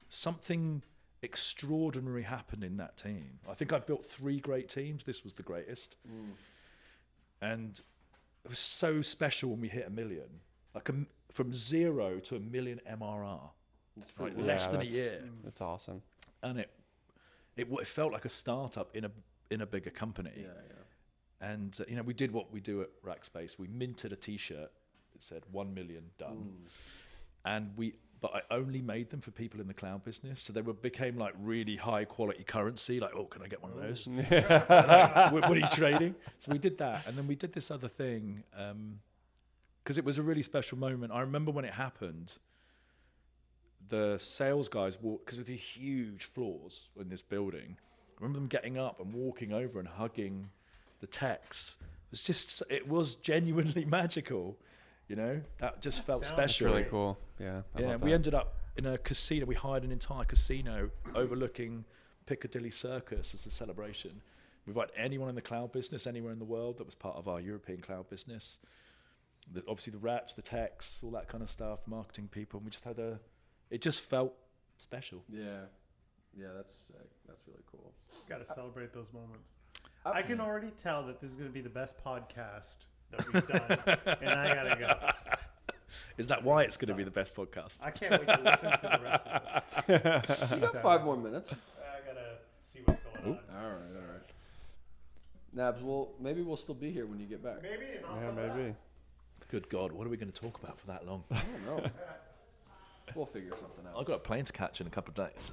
something extraordinary happened in that team. I think I've built 3 great teams. This was the greatest. And it was so special when we hit 1 million, like from 0 to 1 million MRR, like less than a year. That's awesome. And it felt like a startup in a bigger company. And we did what we do at Rackspace. We minted a T-shirt that said 1 million done, but I only made them for people in the cloud business, so they became like really high quality currency. Like, oh, can I get one of those? What are you trading? So we did that, and then we did this other thing because it was a really special moment. I remember when it happened. The sales guys walked, because with these huge floors in this building. I remember them getting up and walking over and hugging the techs. It was genuinely magical. That just felt special. That's really cool. Yeah. We ended up in a casino. We hired an entire casino overlooking Piccadilly Circus as the celebration. We invited anyone in the cloud business anywhere in the world that was part of our European cloud business. Obviously the reps, the techs, all that kind of stuff, marketing people. And we just had it just felt special. Yeah, that's sick. That's really cool. Got to celebrate those moments. I can already tell that this is going to be the best podcast that we've done, and I gotta go. Is that why it's going to be the best podcast? I can't wait to listen to the rest of this. You got 5 more minutes. I gotta see what's going on. All right. Nabs, maybe we'll still be here when you get back. Maybe. Good God, what are we going to talk about for that long? I don't know. We'll figure something out. I've got a plane to catch in a couple of days.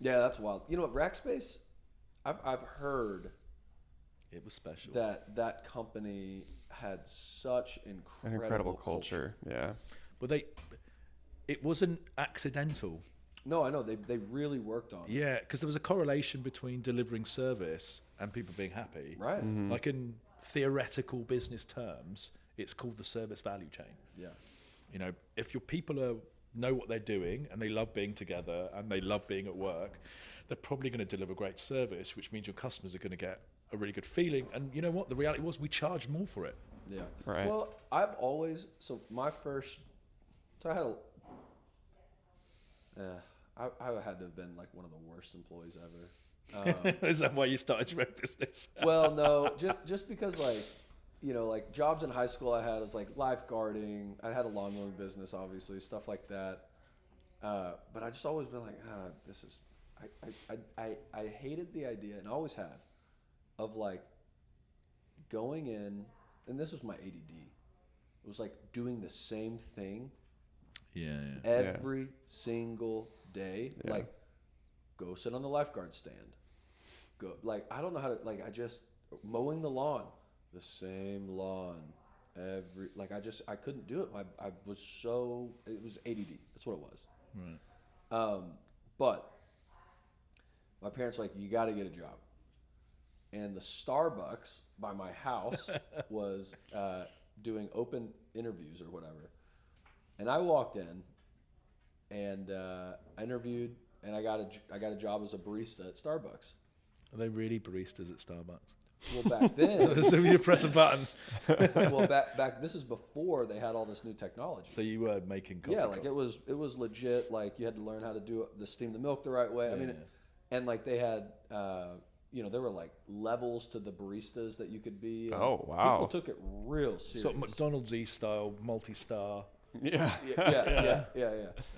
Yeah, that's wild. You know what, Rackspace, I've heard it was special. That company had such an incredible culture. Yeah. But it wasn't accidental. No, I know. They really worked on it. Yeah, because there was a correlation between delivering service and people being happy. Right. Like in theoretical business terms, it's called the service value chain. Yeah. You know, if your people know what they're doing and they love being together and they love being at work, they're probably going to deliver great service, which means your customers are going to get a really good feeling. And you know what? The reality was we charged more for it. Yeah. Right. Well, I've always, so my first, so I had I had to have been like one of the worst employees ever. Is that why you started your own business? Well, no, just because like, you know, like jobs in high school I had was like lifeguarding. I had a lawn mowing business, obviously, stuff like that. But I just always been like, this is, I hated the idea, and always have, of like going in, and this was my ADD. It was like doing the same thing every single day. Yeah. Like, go sit on the lifeguard stand. Go, like, I don't know how to, like, I just, mowing the lawn, the same lawn I couldn't do it. I was so, it was ADD. That's what it was. Right. But my parents were like, you got to get a job. And the Starbucks by my house was doing open interviews or whatever. And I walked in and I interviewed, and I got a job as a barista at Starbucks. Are they really baristas at Starbucks? Well, back then, So you press a button. well, back this is before they had all this new technology. So you were making coffee. Yeah, like it was legit. Like you had to learn how to steam the milk the right way. I mean, and like they had, you know, there were like levels to the baristas that you could be. Oh, wow. People took it real serious. Sort of McDonald's-y style, multi-star. Yeah. Yeah.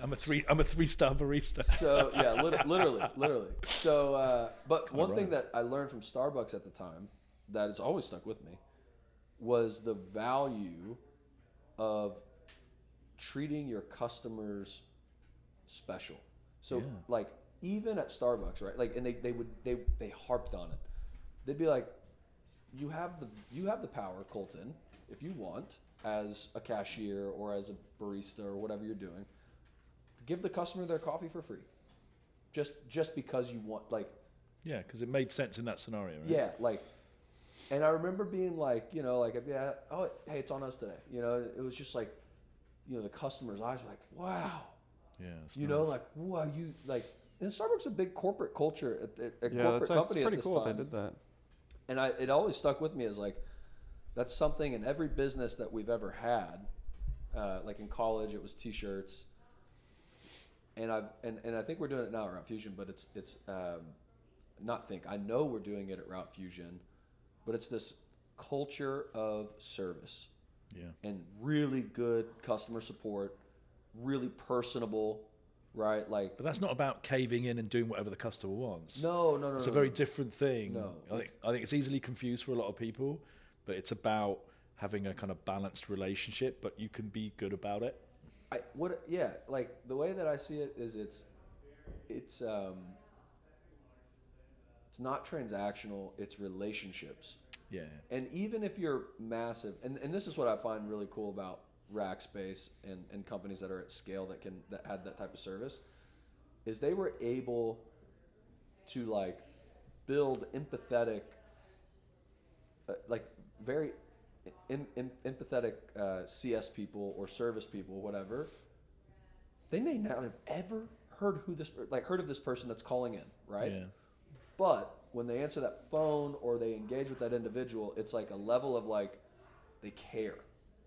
I'm a 3-star barista. So yeah, literally. So, but one thing Right. that I learned from Starbucks at the time that has always stuck with me was the value of treating your customers special. So Yeah. like even at Starbucks, right? Like, and they harped on it. They'd be like, you have the power, Colton, if you want, as a cashier or as a barista or whatever you're doing, give the customer their coffee for free. Just because you want, like. Yeah, because it made sense in that scenario, right? Yeah, like, and I remember being like, you know, like, yeah, oh, hey, it's on us today. You know, it was just like, you know, the customer's eyes were like, wow. Yeah. It's You nice. know, like, wow, you, like, and Starbucks is a big corporate culture, a Yeah, corporate that's company pretty at this cool time. if they did that. And it always stuck with me as like, that's something in every business that we've ever had. Like in college, it was T-shirts, and I think we're doing it now at Route Fusion, but it's not think. I know we're doing it at Route Fusion, but it's this culture of service. Yeah. And really good customer support, really personable, right? Like, But that's not about caving in and doing whatever the customer wants. no. It's a very different thing. No, I think it's easily confused for a lot of people, but it's about having a kind of balanced relationship, but you can be good about it. Like the way that I see it is it's not transactional, it's relationships. Yeah. And even if you're massive, and this is what I find really cool about Rackspace and companies that are at scale that had that type of service, is they were able to like build empathetic, like very empathetic CS people or service people, whatever. They may not have ever heard of this person that's calling in, right? Yeah. But when they answer that phone or they engage with that individual, it's like a level of like they care.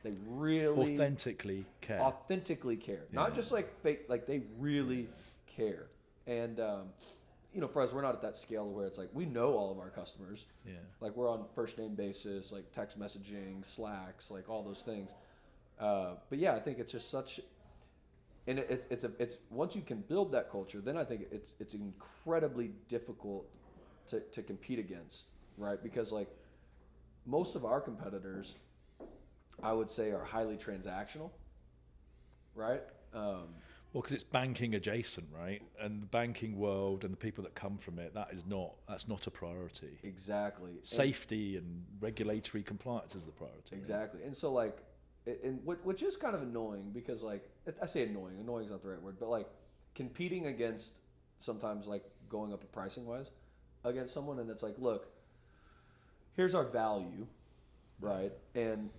They really Authentically care. Not Yeah. just like fake, like they really care. And you know, for us, we're not at that scale where it's like we know all of our customers. Yeah. Like we're on first name basis, like text messaging, Slacks, like all those things. But yeah, I think it's just such, and it's once you can build that culture, then I think it's incredibly difficult to compete against, right? Because like most of our competitors, I would say, are highly transactional, right? Well, because it's banking adjacent, right? And the banking world and the people that come from it, that's not a priority. Exactly. Safety and regulatory compliance is the priority. Exactly. And so like, which is kind of annoying because like, I say annoying is not the right word, but like competing against sometimes like going up pricing wise against someone, and it's like, look, here's our value, right? And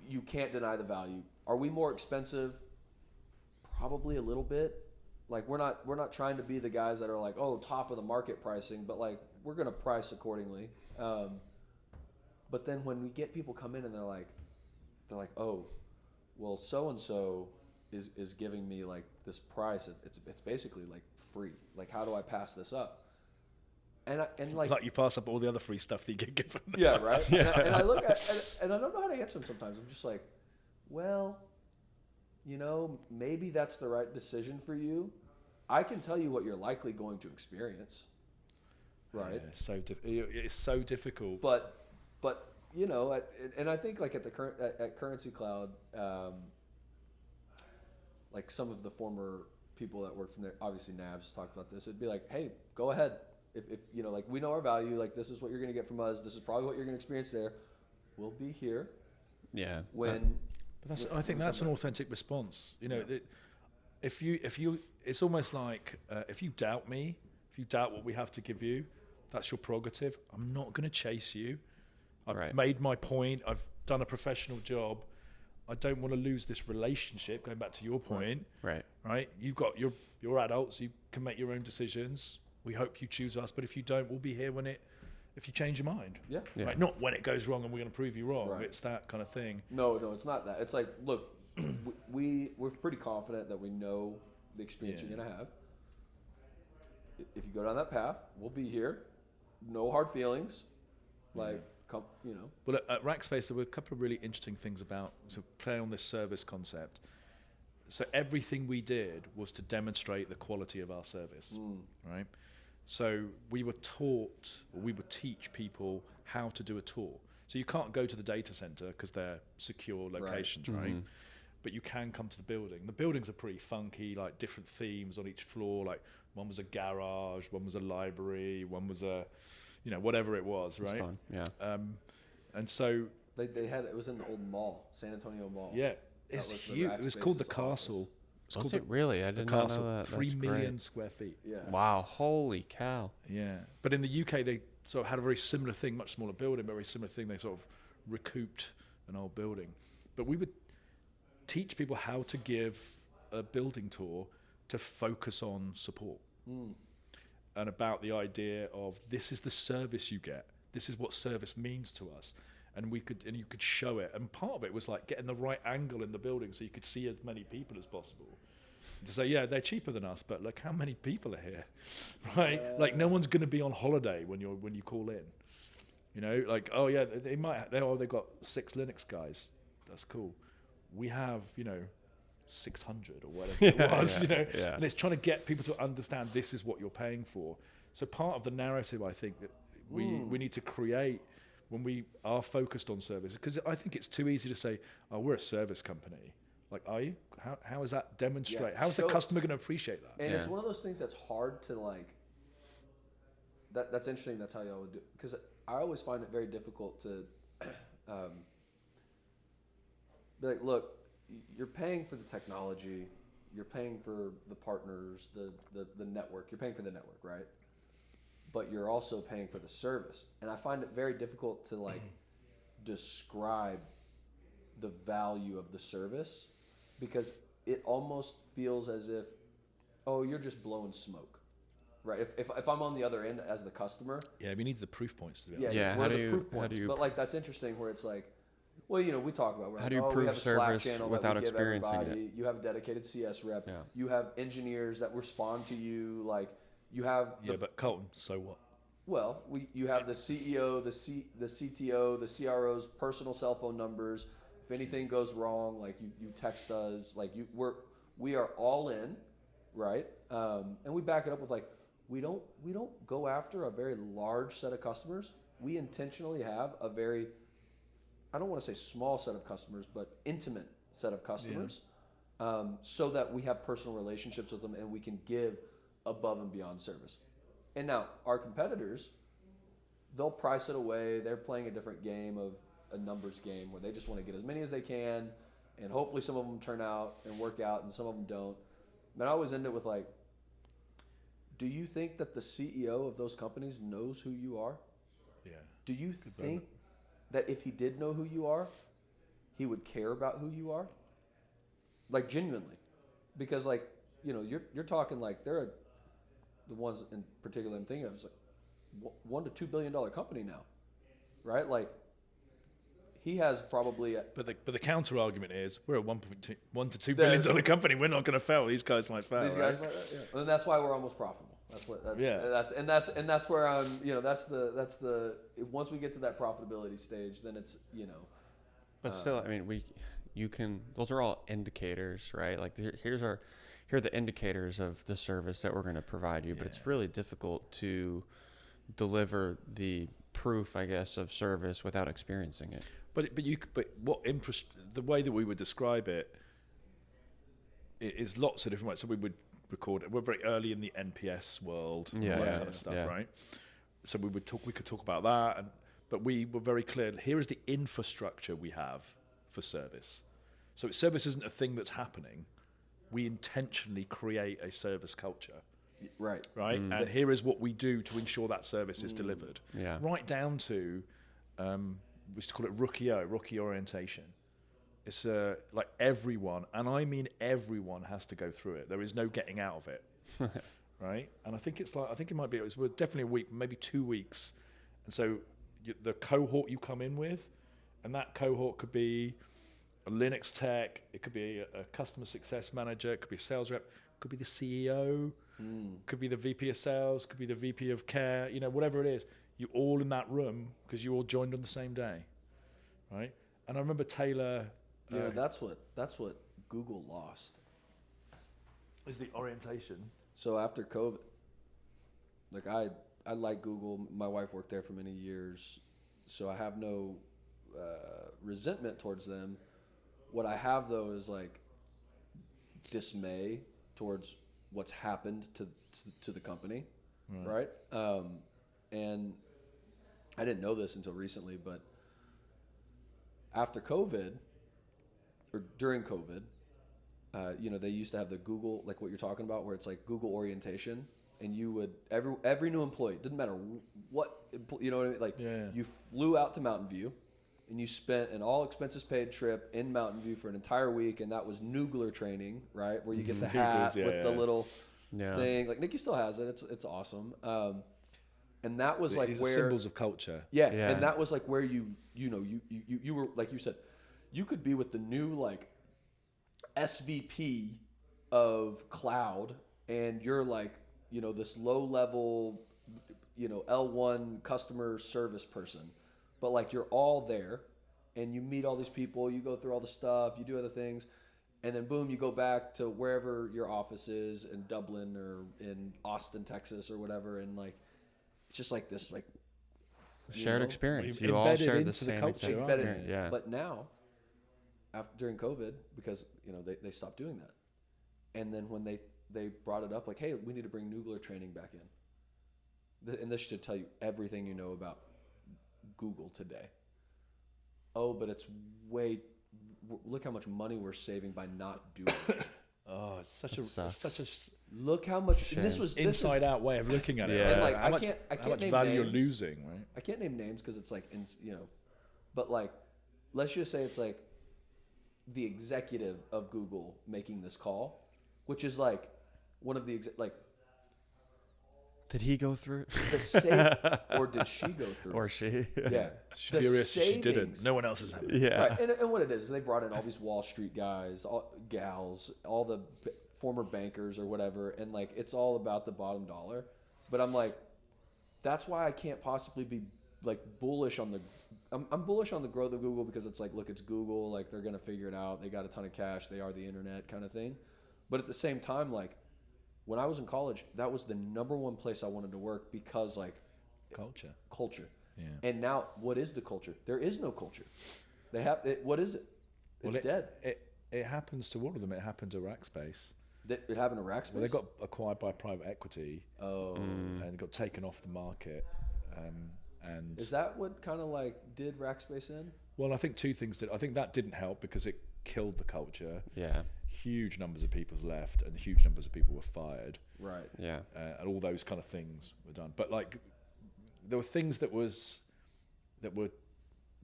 you can't deny the value. Are we more expensive? Probably a little bit. Like we're not trying to be the guys that are like, oh, top of the market pricing, but like we're gonna price accordingly. But then when we get people come in and they're like, oh, well, so and so is giving me like this price. It's basically like free. Like how do I pass this up? And like you pass up all the other free stuff that you get given. Yeah, right. Yeah. And I look at and I don't know how to answer them sometimes. I'm just like, well, you know, maybe that's the right decision for you. I can tell you what you're likely going to experience, right? Yeah, it's so difficult. But you know, and I think like at Currency Cloud, like some of the former people that worked from there, obviously Nabs talked about this. It'd be like, hey, go ahead. If you know, like we know our value, like this is what you're going to get from us. This is probably what you're going to experience there. We'll be here. Yeah. I think that's an authentic response. You know, if you, it's almost like if you doubt me, if you doubt what we have to give you, that's your prerogative. I'm not going to chase you. I've made my point. I've done a professional job. I don't want to lose this relationship. Going back to your point, right? You've got you're adults. You can make your own decisions. We hope you choose us, but if you don't, we'll be here if you change your mind. Yeah. Right? Not when it goes wrong and we're going to prove you wrong. Right. It's that kind of thing. No, it's not that. It's like, look, we're pretty confident that we know the experience you're going to have. If you go down that path, we'll be here. No hard feelings. Like, come, you know. Well, at Rackspace, there were a couple of really interesting things about play on this service concept. So everything we did was to demonstrate the quality of our service, right? So we would teach people how to do a tour. So you can't go to the data center because they're secure locations, right? But you can come to the building. The buildings are pretty funky, like different themes on each floor. Like one was a garage, one was a library, one was a, you know, whatever it was, right? It's fun, yeah. And so they had it was in the old mall, San Antonio Mall. Yeah, it's huge. It was called the Castle. Was it really? I did not know that. 3 million square feet. Yeah. Wow, holy cow. Yeah. But in the UK, they sort of had a very similar thing, much smaller building, but very similar thing. They sort of recouped an old building. But we would teach people how to give a building tour to focus on support. And about the idea of this is the service you get. This is what service means to us. And you could show it. And part of it was like getting the right angle in the building so you could see as many people as possible. To say, yeah, they're cheaper than us, but look how many people are here, right? Like no one's going to be on holiday when you call in, you know. Like, oh yeah, they've got 6 Linux guys. That's cool. We have 600 or whatever it was, you know. Yeah. And it's trying to get people to understand this is what you're paying for. So part of the narrative, I think, that we need to create when we are focused on service, because I think it's too easy to say, oh, we're a service company. Like, are you? How is that demonstrate? Yeah, how is the customer going to appreciate that? And it's one of those things that's hard to like. That's interesting. That's how y'all would do. Because I always find it very difficult to be like, look, you're paying for the technology, you're paying for the partners, the network. You're paying for the network, right? But you're also paying for the service. And I find it very difficult to like describe the value of the service, because it almost feels as if, oh, you're just blowing smoke, right? If I'm on the other end as the customer. Yeah, we need the proof points to be honest. Yeah, what are the proof points? But like that's interesting where it's like, well, we talk about how do you prove service without experiencing it? You have a dedicated CS rep. Yeah. You have engineers that respond to you. Like you have. But Colton, so what? Well, you have the CEO, the CTO, the CRO's personal cell phone numbers. If anything goes wrong, like you text us. Like we are all in, right? And we back it up with like we don't go after a very large set of customers. We intentionally have a very, I don't want to say small set of customers, but intimate set of customers, so that we have personal relationships with them and we can give above and beyond service. And now our competitors, they'll price it away. They're playing a different game of a numbers game where they just want to get as many as they can, and hopefully some of them turn out and work out and some of them don't. But I always end it with like, do you think that the CEO of those companies knows who you are? Yeah. Do you think that if he did know who you are, he would care about who you are, like genuinely, because like you're talking like they're the ones in particular I'm thinking of is like $1 to $2 billion company now, right? Like he has probably But the counter argument is we're a $1 to $2 billion company. We're not going to fail. These guys might fail. these guys, and that's why we're almost profitable. That's where I'm. That's the once we get to that profitability stage, then it's But still, I mean, those are all indicators, right? Like here are the indicators of the service that we're going to provide you, but it's really difficult to deliver the proof, I guess, of service without experiencing it. But the way that we would describe it is lots of different ways. So we would record it. We're very early in the NPS world, and all that kind of stuff, right? So we could talk about that, but we were very clear. Here is the infrastructure we have for service. So service isn't a thing that's happening. We intentionally create a service culture. right. And here is what we do to ensure that service is delivered. Yeah. Right down to, we used to call it rookie orientation. It's like everyone, and I mean everyone, has to go through it. There is no getting out of it, right? And I think it might be. It was definitely a week, maybe 2 weeks. And so the cohort you come in with, and that cohort could be a Linux tech, it could be a customer success manager, it could be a sales rep, it could be the CEO, could be the VP of sales, could be the VP of care, whatever it is. You're all in that room because you all joined on the same day, right? And I remember Taylor. That's what Google lost. Is the orientation. So after COVID, like I like Google. My wife worked there for many years, so I have no resentment towards them. What I have though is like dismay towards what's happened to the company, right? And I didn't know this until recently, but after COVID, or during COVID, they used to have the Google, like what you're talking about, where it's like Google orientation, and you would every new employee, didn't matter what, what I mean, like you flew out to Mountain View, and you spent an all expenses paid trip in Mountain View for an entire week, and that was Noogler training, right, where you get the hat with the little thing. Like Nikki still has it. It's awesome. And that was like where symbols of culture. Yeah, and that was like where you were, like you said, you could be with the new like SVP of cloud, and you're like this low level L1 customer service person, but like you're all there, and you meet all these people, you go through all the stuff, you do other things, and then boom, you go back to wherever your office is in Dublin or in Austin, Texas, or whatever, and like it's just like this like shared experience. You all embedded shared the into the same culture, experience. Yeah. But now, during COVID, because they stopped doing that, and then when they brought it up, like, hey, we need to bring Noogler training back in, and this should tell you everything you know about Google today. Oh, but it's look how much money we're saving by not doing it. Oh, it's such a look how much Shame. this was inside out way of looking at it. Yeah. And like How much I can't name value names. you're losing, right? I can't name names because it's like but like let's just say it's like the executive of Google making this call, which is like one of the Did he go through it? the same, or did she go through? Or she? Yeah, She's The furious she didn't. savings. No one else is having it. Yeah. Right, and what it is, they brought in all these Wall Street guys, gals, all the former bankers or whatever, and like it's all about the bottom dollar. But I'm like, that's why I can't possibly be like bullish on the. I'm bullish on the growth of Google because it's like, look, it's Google, like they're gonna figure it out. They got a ton of cash. They are the internet kind of thing. But at the same time, like when I was in college, that was the number one place I wanted to work because like culture. Yeah. And now, what is the culture? There is no culture. They have what is it? It's dead. It happens to all of them. It happened to Rackspace. It happened to Rackspace. Well, they got acquired by private equity. Oh. And got taken off the market. And Is that what kind of like did Rackspace in? well, I think two things did. I think that didn't help because it killed the culture. Yeah. Huge numbers of people left, and huge numbers of people were fired. Right. Yeah. And all those kind of things were done. But like, there were things that were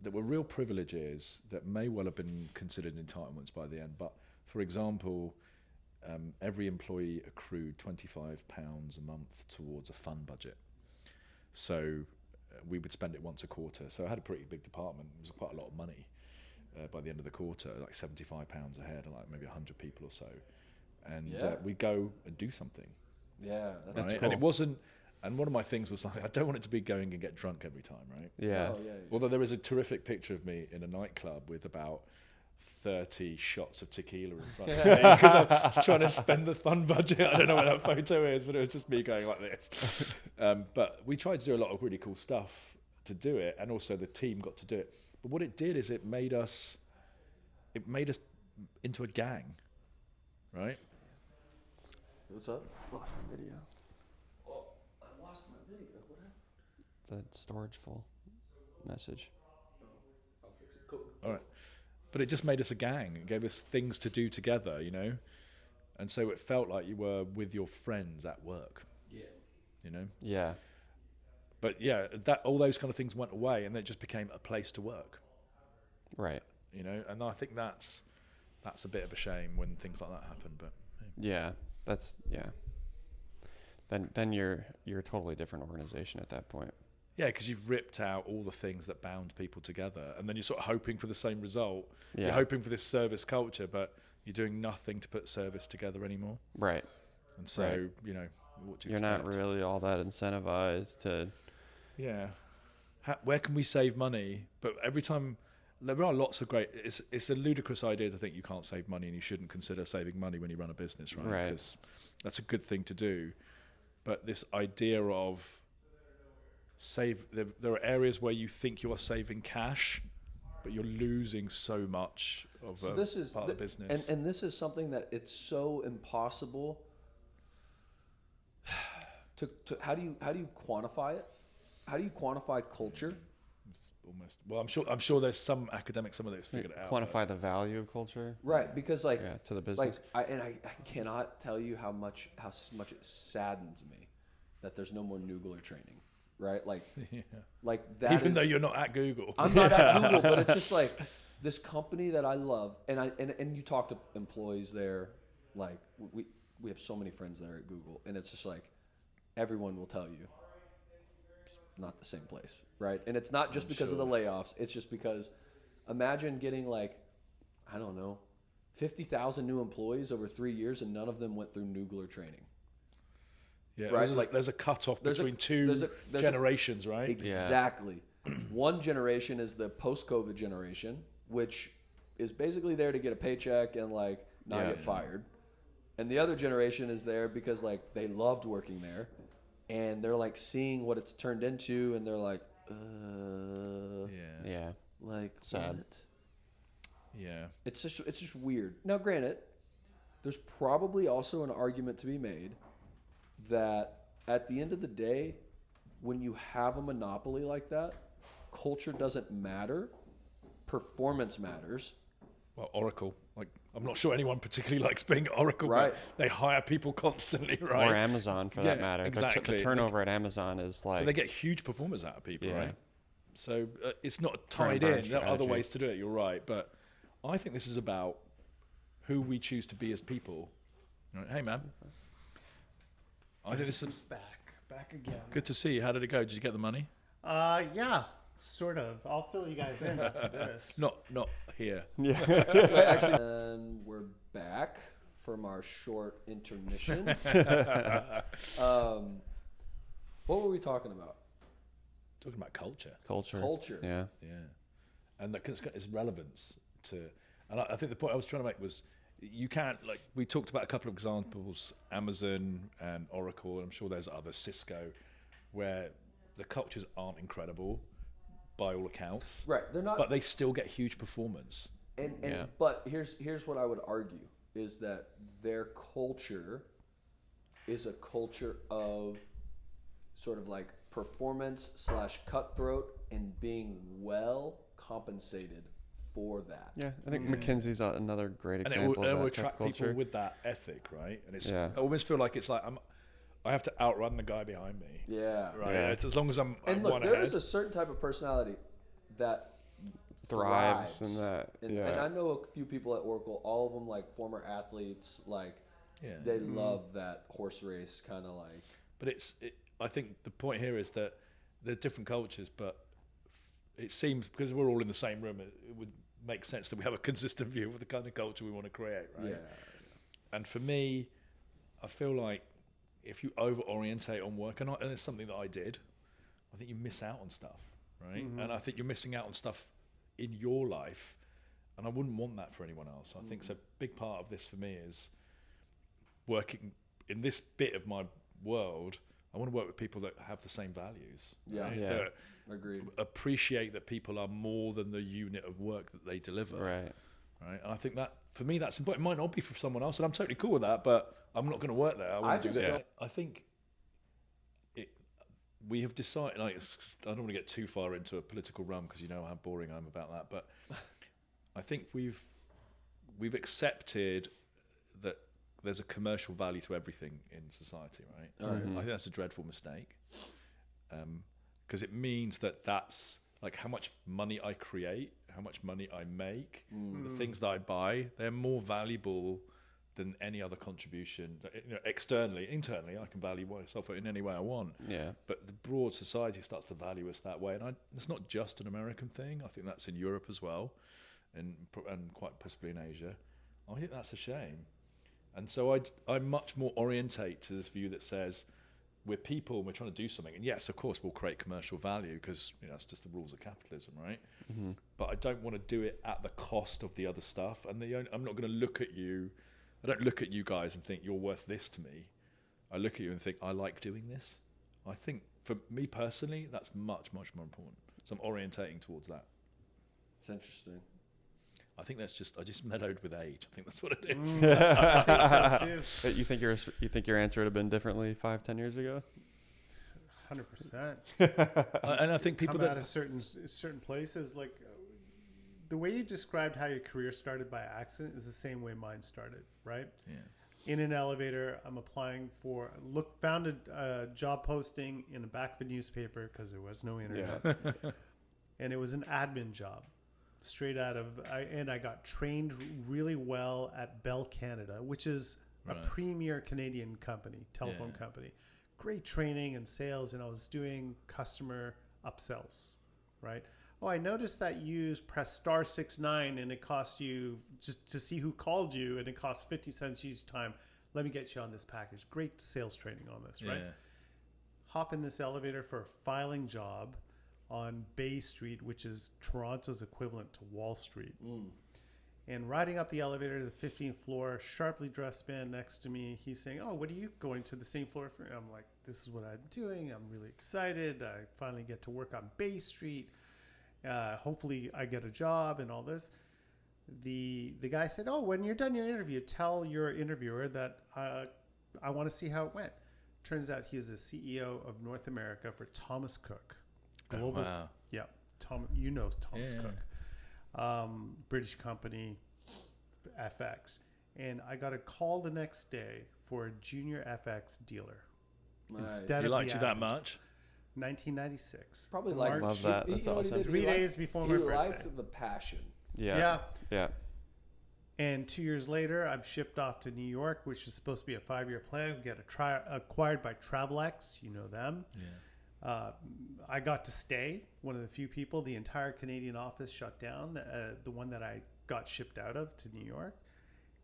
that were real privileges that may well have been considered entitlements by the end. But for example, every employee accrued £25 a month towards a fund budget. So we would spend it once a quarter. So I had a pretty big department. It was quite a lot of money by the end of the quarter, like £75 a head, and like maybe 100 people or so. And we go and do something. Yeah, that's Right? cool. And it wasn't. And one of my things was like, I don't want it to be going and get drunk every time, right? Yeah. Oh, yeah. Although there is a terrific picture of me in a nightclub with about 30 shots of tequila in front of me because I was trying to spend the fund budget. I don't know what that photo is, but it was just me going like this. But we tried to do a lot of really cool stuff to do it, and also the team got to do it. But what it did is it made us into a gang, right? What's up? Lost my video. Oh, I lost my video. What happened? The storage full message. I'll fix it. Cool. All right. But it just made us a gang. It gave us things to do together, you know? And so it felt like you were with your friends at work, Yeah. you know? Yeah. But yeah, that all those kind of things went away, and it just became a place to work, Right. you know? And I think that's a bit of a shame when things like that happen, but hey. Yeah. That's Then you're a totally different organization at that point. Yeah, because you've ripped out all the things that bound people together, and then you're sort of hoping for the same result. Yeah. You're hoping for this service culture, but you're doing nothing to put service together anymore. Right. And so, Right. you know, what do you You're expect? not really all that incentivized to. Yeah. Where can we save money? But every time, there are lots of great. It's a ludicrous idea to think you can't save money and you shouldn't consider saving money when you run a business, right? Right. Because that's a good thing to do. But this idea of there are areas where you think you are saving cash, but you're losing so much of So this is part of the business. and this is something that it's so impossible to how do you quantify it? How do you quantify culture? It's almost. Well, I'm sure there's some academics, some of those figured it out. Quantify the value of culture. Right, because like Yeah, to the business. I cannot tell you how much it saddens me that there's no more Noogler training, right? Like Yeah. like that. Even is- though you're not at Google. I'm not at Google, but it's just like this company that I love, and you talk to employees there, like we have so many friends that are at Google, and it's just like everyone will tell you it's not the same place, right? And it's not just because of the layoffs; it's just because imagine getting like I don't know, 50,000 new employees over 3 years, and none of them went through Noogler training. Yeah, Right, there's like- there's a cutoff there's a- between two there's a- generations, right? Exactly. One generation is the post-COVID generation, which is basically there to get a paycheck and like not Yeah. get fired. And the other generation is there because like they loved working there, and they're like seeing what it's turned into, and they're like, Yeah, Yeah. like Sad. what? yeah. It's just weird. Now, granted, there's probably also an argument to be made that at the end of the day, when you have a monopoly like that, culture doesn't matter, performance matters. Well, Oracle. Like, I'm not sure anyone particularly likes being at Oracle, Right. but they hire people constantly, right? Or Amazon for that Yeah, matter. exactly. The turnover at Amazon is But like. they get huge performers out of people, Yeah. right? So it's not Turn and tied burn in. There are other strategy. ways to do it. You're right, but I think this is about who we choose to be as people. Right. Hey, man. I think this is back again. good to see you. How did it go? Did you get the money? Yeah, sort of. I'll fill you guys in after this. Not here. Yeah. Actually, and we're back from our short intermission. What were we talking about? Talking about culture. Culture. Culture. Yeah. Yeah, and that it's got its relevance to. And I think the point I was trying to make was, you can't, like, we talked about a couple of examples, Amazon and Oracle, and I'm sure there's others, Cisco, where the cultures aren't incredible by all accounts, Right. They're not. but they still get huge performance. And Yeah. but here's what I would argue is that their culture is a culture of sort of like performance / cutthroat and being well compensated for that. Yeah. I think McKinsey's another great And example it of will that type attract of culture. people with that ethic, right? And it's, Yeah. I almost feel like it's like I have to outrun the guy behind me, Yeah. right? Yeah. It's as long as I'm And look, one there ahead. is a certain type of personality that thrives in that. And I know a few people at Oracle, all of them like former athletes, like they love that horse race kind of like. But I think the point here is that they're different cultures, but it seems because we're all in the same room, it would make sense that we have a consistent view of the kind of culture we want to create, right? Yeah. And for me, I feel like if you over-orientate on work, and it's something that I did, I think you miss out on stuff, right? And I think you're missing out on stuff in your life, and I wouldn't want that for anyone else. I think so. A big part of this for me is working in this bit of my world. I want to work with people that have the same values. Right? That Agreed. appreciate that people are more than the unit of work that they deliver. Right. And I think that for me that's important. It might not be for someone else, and I'm totally cool with that. But I'm not going to work there. I want to do this. I think we have decided. Like, I don't want to get too far into a political realm because you know how boring I am about that. But I think we've accepted that there's a commercial value to everything in society, right? I think that's a dreadful mistake, because it means that's like how much money I create, how much money I make, the things that I buy, they're more valuable than any other contribution. Externally, internally, I can value myself in any way I want. Yeah. But the broad society starts to value us that way, and it's not just an American thing. I think that's in Europe as well, and quite possibly in Asia. I think that's a shame. And so I'm much more orientate to this view that says we're people and we're trying to do something. And yes, of course, we'll create commercial value because that's just the rules of capitalism, right? But I don't want to do it at the cost of the other stuff. And I'm not going to look at you. I don't look at you guys and think you're worth this to me. I look at you and think I like doing this. I think for me personally, that's much, much more important. So I'm orientating towards that. It's interesting. I think I just mellowed with age. I think that's what it is. I think so too. You think your answer would have been differently 5-10 years ago? 100%. And I think people come out of certain places, like the way you described how your career started by accident is the same way mine started, right? Yeah. In an elevator, I'm applying found a job posting in the back of a newspaper because there was no internet, and it was an admin job. Straight out of, and I got trained really well at Bell Canada, which is a premier Canadian company, telephone company. Great training and sales, and I was doing customer upsells, right? Oh, I noticed that you press *69 and it cost you just to see who called you, and it costs 50 cents each time. Let me get you on this package. Great sales training on this, right? Hop in this elevator for a filing job on Bay Street, which is Toronto's equivalent to Wall Street. And riding up the elevator to the 15th floor, sharply dressed man next to me, he's saying, "Oh, what are you going to the same floor for?" I'm like, "This is what I'm doing. I'm really excited. I finally get to work on Bay Street. Hopefully I get a job and all this." The guy said, "Oh, when you're done your interview, tell your interviewer that I want to see how it went." Turns out he is the CEO of North America for Thomas Cook. Global, Thomas Cook, British company, FX, and I got a call the next day for a junior FX dealer. Nice. He liked you that much? 1996. Probably like love that. That's awesome. 3 days before my birthday. He liked the passion. Yeah. And 2 years later, I'm shipped off to New York, which is supposed to be a 5-year plan. We get acquired by Travelex. You know them. Yeah. I got to stay, one of the few people. The entire Canadian office shut down, the one that I got shipped out of to New York.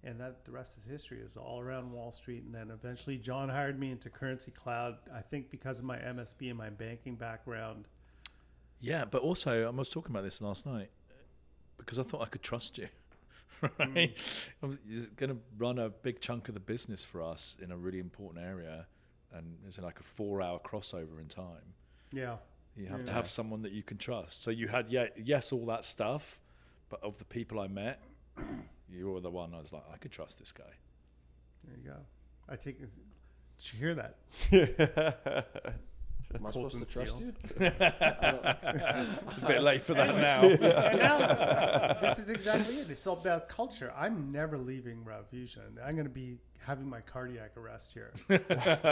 And the rest is history. Is all around Wall Street. And then eventually John hired me into Currency Cloud, I think because of my MSB and my banking background. Yeah, but also, I was talking about this last night because I thought I could trust you. Right? I was going to run a big chunk of the business for us in a really important area. And it's like a 4-hour crossover in time. Yeah. You have to have someone that you can trust. So you had, all that stuff, but of the people I met, you were the one I was like, I could trust this guy. There you go. Did you hear that? Am I supposed to trust you? It's a bit late for that now. And now, this is exactly it. It's all about culture. I'm never leaving Rav Fusion. I'm going to be having my cardiac arrest here.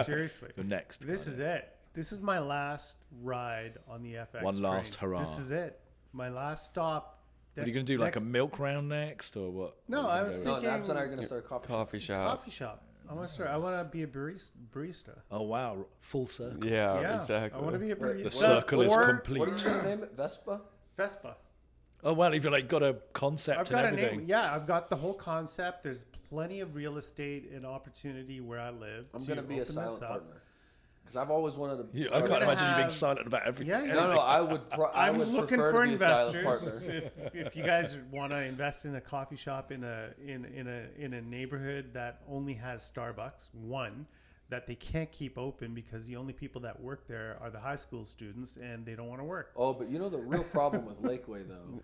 Seriously. The next. This is it. This is my last ride on the FX One last train. hurrah. This is it. My last stop What are you going to do, like a milk round next, or what? No, What are I you was gonna go with? No, Nabs and I are going to start a coffee shop. Coffee shop. coffee shop. I want to start. I want to be a barista. Oh wow, full circle. Yeah, exactly. I want to be a Wait, barista. the circle is or complete. What are you going to name it? Vespa? Vespa. Oh wow, you've like got a concept I've and got a everything. name. Yeah, I've got the whole concept. There's plenty of real estate and opportunity where I live. I'm going to be a open silent this up. partner. Because I've always wanted to. I start can't a- imagine you being have- silent about everything. Yeah, No, I would. I I'm would looking prefer for to be a silent investors. partner. if you guys want to invest in a coffee shop in a neighborhood that only has Starbucks, one that they can't keep open because the only people that work there are the high school students and they don't want to work. Oh, but you know the real problem with Lakeway though,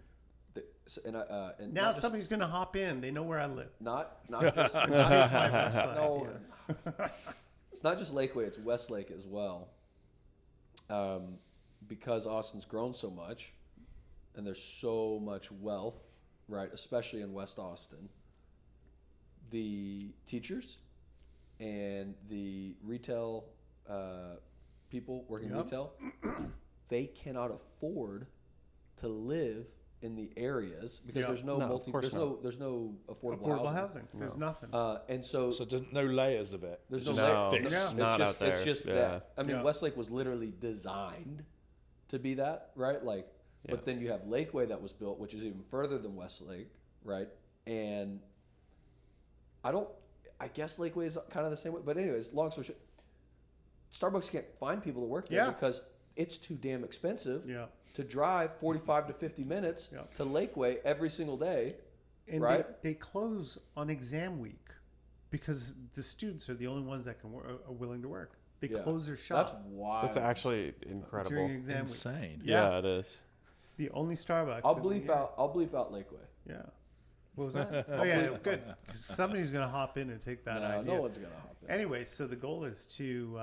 and Now not just, somebody's gonna hop in. They know where I live. not just My Vespa no, idea. it's not just Lakeway. It's Westlake as well. Because Austin's grown so much, and there's so much wealth, right? Especially in West Austin. The teachers and the retail people working Yep. retail, they cannot afford to live in the areas because Yeah. there's no, No, of course there's no affordable, Affordable housing. housing. There's nothing. And so So there's no layers of it. there's It's no, just No, layer- bits. Yeah. it's not just, out there. It's just Yeah. that. I mean, Yeah. Westlake was literally designed to be that, right? Like, Yeah. but then you have Lakeway that was built, which is even further than Westlake, right? And I guess Lakeway is kind of the same way. But anyways, long story short, Starbucks can't find people to work there Yeah. because it's too damn expensive Yeah. to drive 45 to 50 minutes Yeah. to Lakeway every single day. And Right? they close on exam week because the students are the only ones that are willing to work. They Yeah. close their That's shop wild. That's actually incredible. during exam week. Insane. Yeah, it is. The only Starbucks. I'll in the bleep year. out. I'll bleep out Lakeway. Yeah. What was that? Oh yeah, good. 'Cause somebody's gonna hop in and take that No, idea. no one's gonna hop in. Anyway, so the goal is to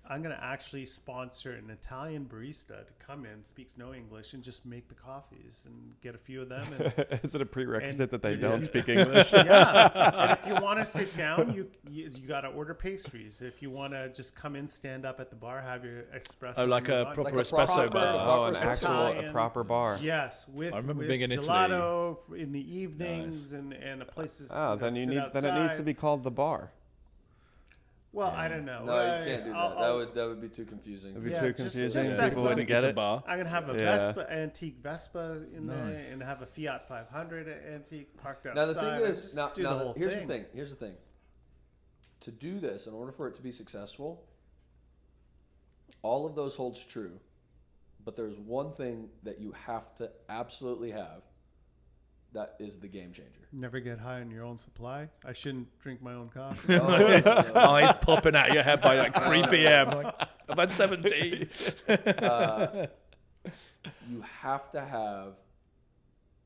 I'm gonna actually sponsor an Italian barista to come in, speaks no English, and just make the coffees and get a few of them. And Is it a prerequisite And- that they don't speak English? yeah, and if you want to sit down, you got to order pastries. If you want to just come in, stand up at the bar, have your espresso. Oh, like and a move on. proper Like a espresso proper- bar. Oh, an Proper actual, Italian. a proper bar. Yes, with I remember with being in Italy. gelato in the evenings and a place to Oh, then you need. Then it needs to be called the bar. Well, I don't know. No, you can't do that. That would be too confusing. It'd be Yeah, too just- confusing. just People Vespa. wouldn't get It's a it. bar. I'm gonna have a Yeah. Vespa, antique Vespa in there, Nice. and have a Fiat 500 antique parked outside. Now the thing and is, just now, do now the the- whole here's thing. the thing. Here's the thing. To do this, in order for it to be successful, all of those holds true, but there's one thing that you have to absolutely have. That is the game changer. Never get high on your own supply. I shouldn't drink my own coffee. Eyes popping out of your head by like 3 p.m. Like, I've had 17. You have to have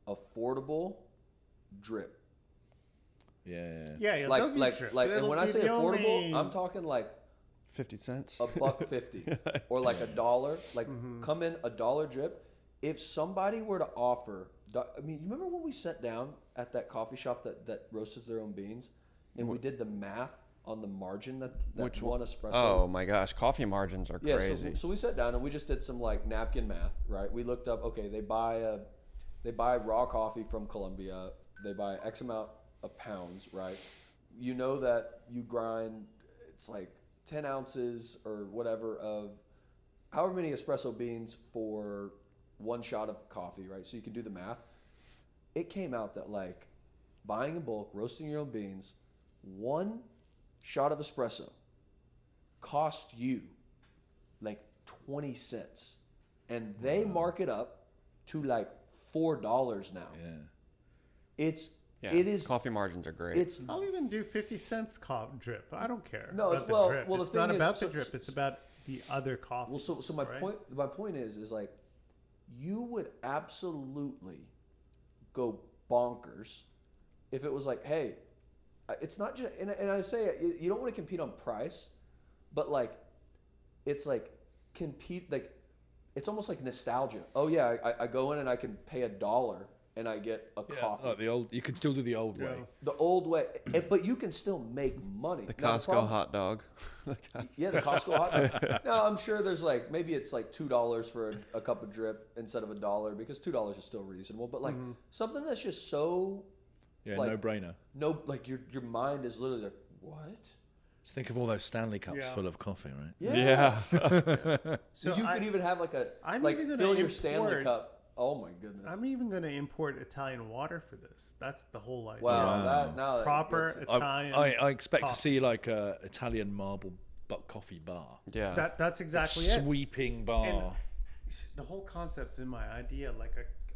affordable drip. Yeah. Yeah, yeah. Like, they'll be like, drip. like, and It'll when I be say the affordable, only- I'm talking like 50 cents. $1.50 or like $1. Like, Mm-hmm. come in $1 drip. If somebody were to offer, I mean, you remember when we sat down at that coffee shop that roasts their own beans, and we did the math on the margin that Which one espresso. Oh my gosh, coffee margins are Yeah, crazy. so we sat down and we just did some like napkin math, right? We looked up, okay, they buy raw coffee from Colombia, they buy X amount of pounds, right? You know that you grind, it's like 10 ounces or whatever of however many espresso beans for one shot of coffee, right? So you can do the math. It came out that like buying in bulk, roasting your own beans, one shot of espresso cost you like 20 cents, and they mark it up to like $4 now. Yeah. It is Coffee margins are great. it's I'll even do 50 cents drip. I don't care. No, about it's- well- the drip. well, the it's not thing is- about so- the drip. It's about the other coffees. well. So my right? point is like you would absolutely go bonkers if it was like, hey, it's not just and I say it, you don't want to compete on price, but like it's like compete like it's almost like nostalgia. Oh yeah, I go in and I can pay $1 and I get a Yeah, coffee. like the old. You can still do the old way. The old way, but you can still make money. The Now, Costco problem- hot dog. Yeah, the Costco hot dog. Now I'm sure there's like maybe it's like $2 for a cup of drip instead of $1 because $2 is still reasonable. But like something that's just so Yeah, Like- no brainer. like your mind is literally like what? Just think of all those Stanley Cups Yeah. full of coffee, right? Yeah. So So you could even have like I'm like even gonna fill your Stanley import- cup. Oh my goodness! I'm even going to import Italian water for this. That's the whole idea. wow, Wow. that now that Proper gets it. Italian. I expect to coffee. see like a Italian marble coffee bar. Yeah. That's exactly it. Sweeping bar. And the whole concept's in my idea, like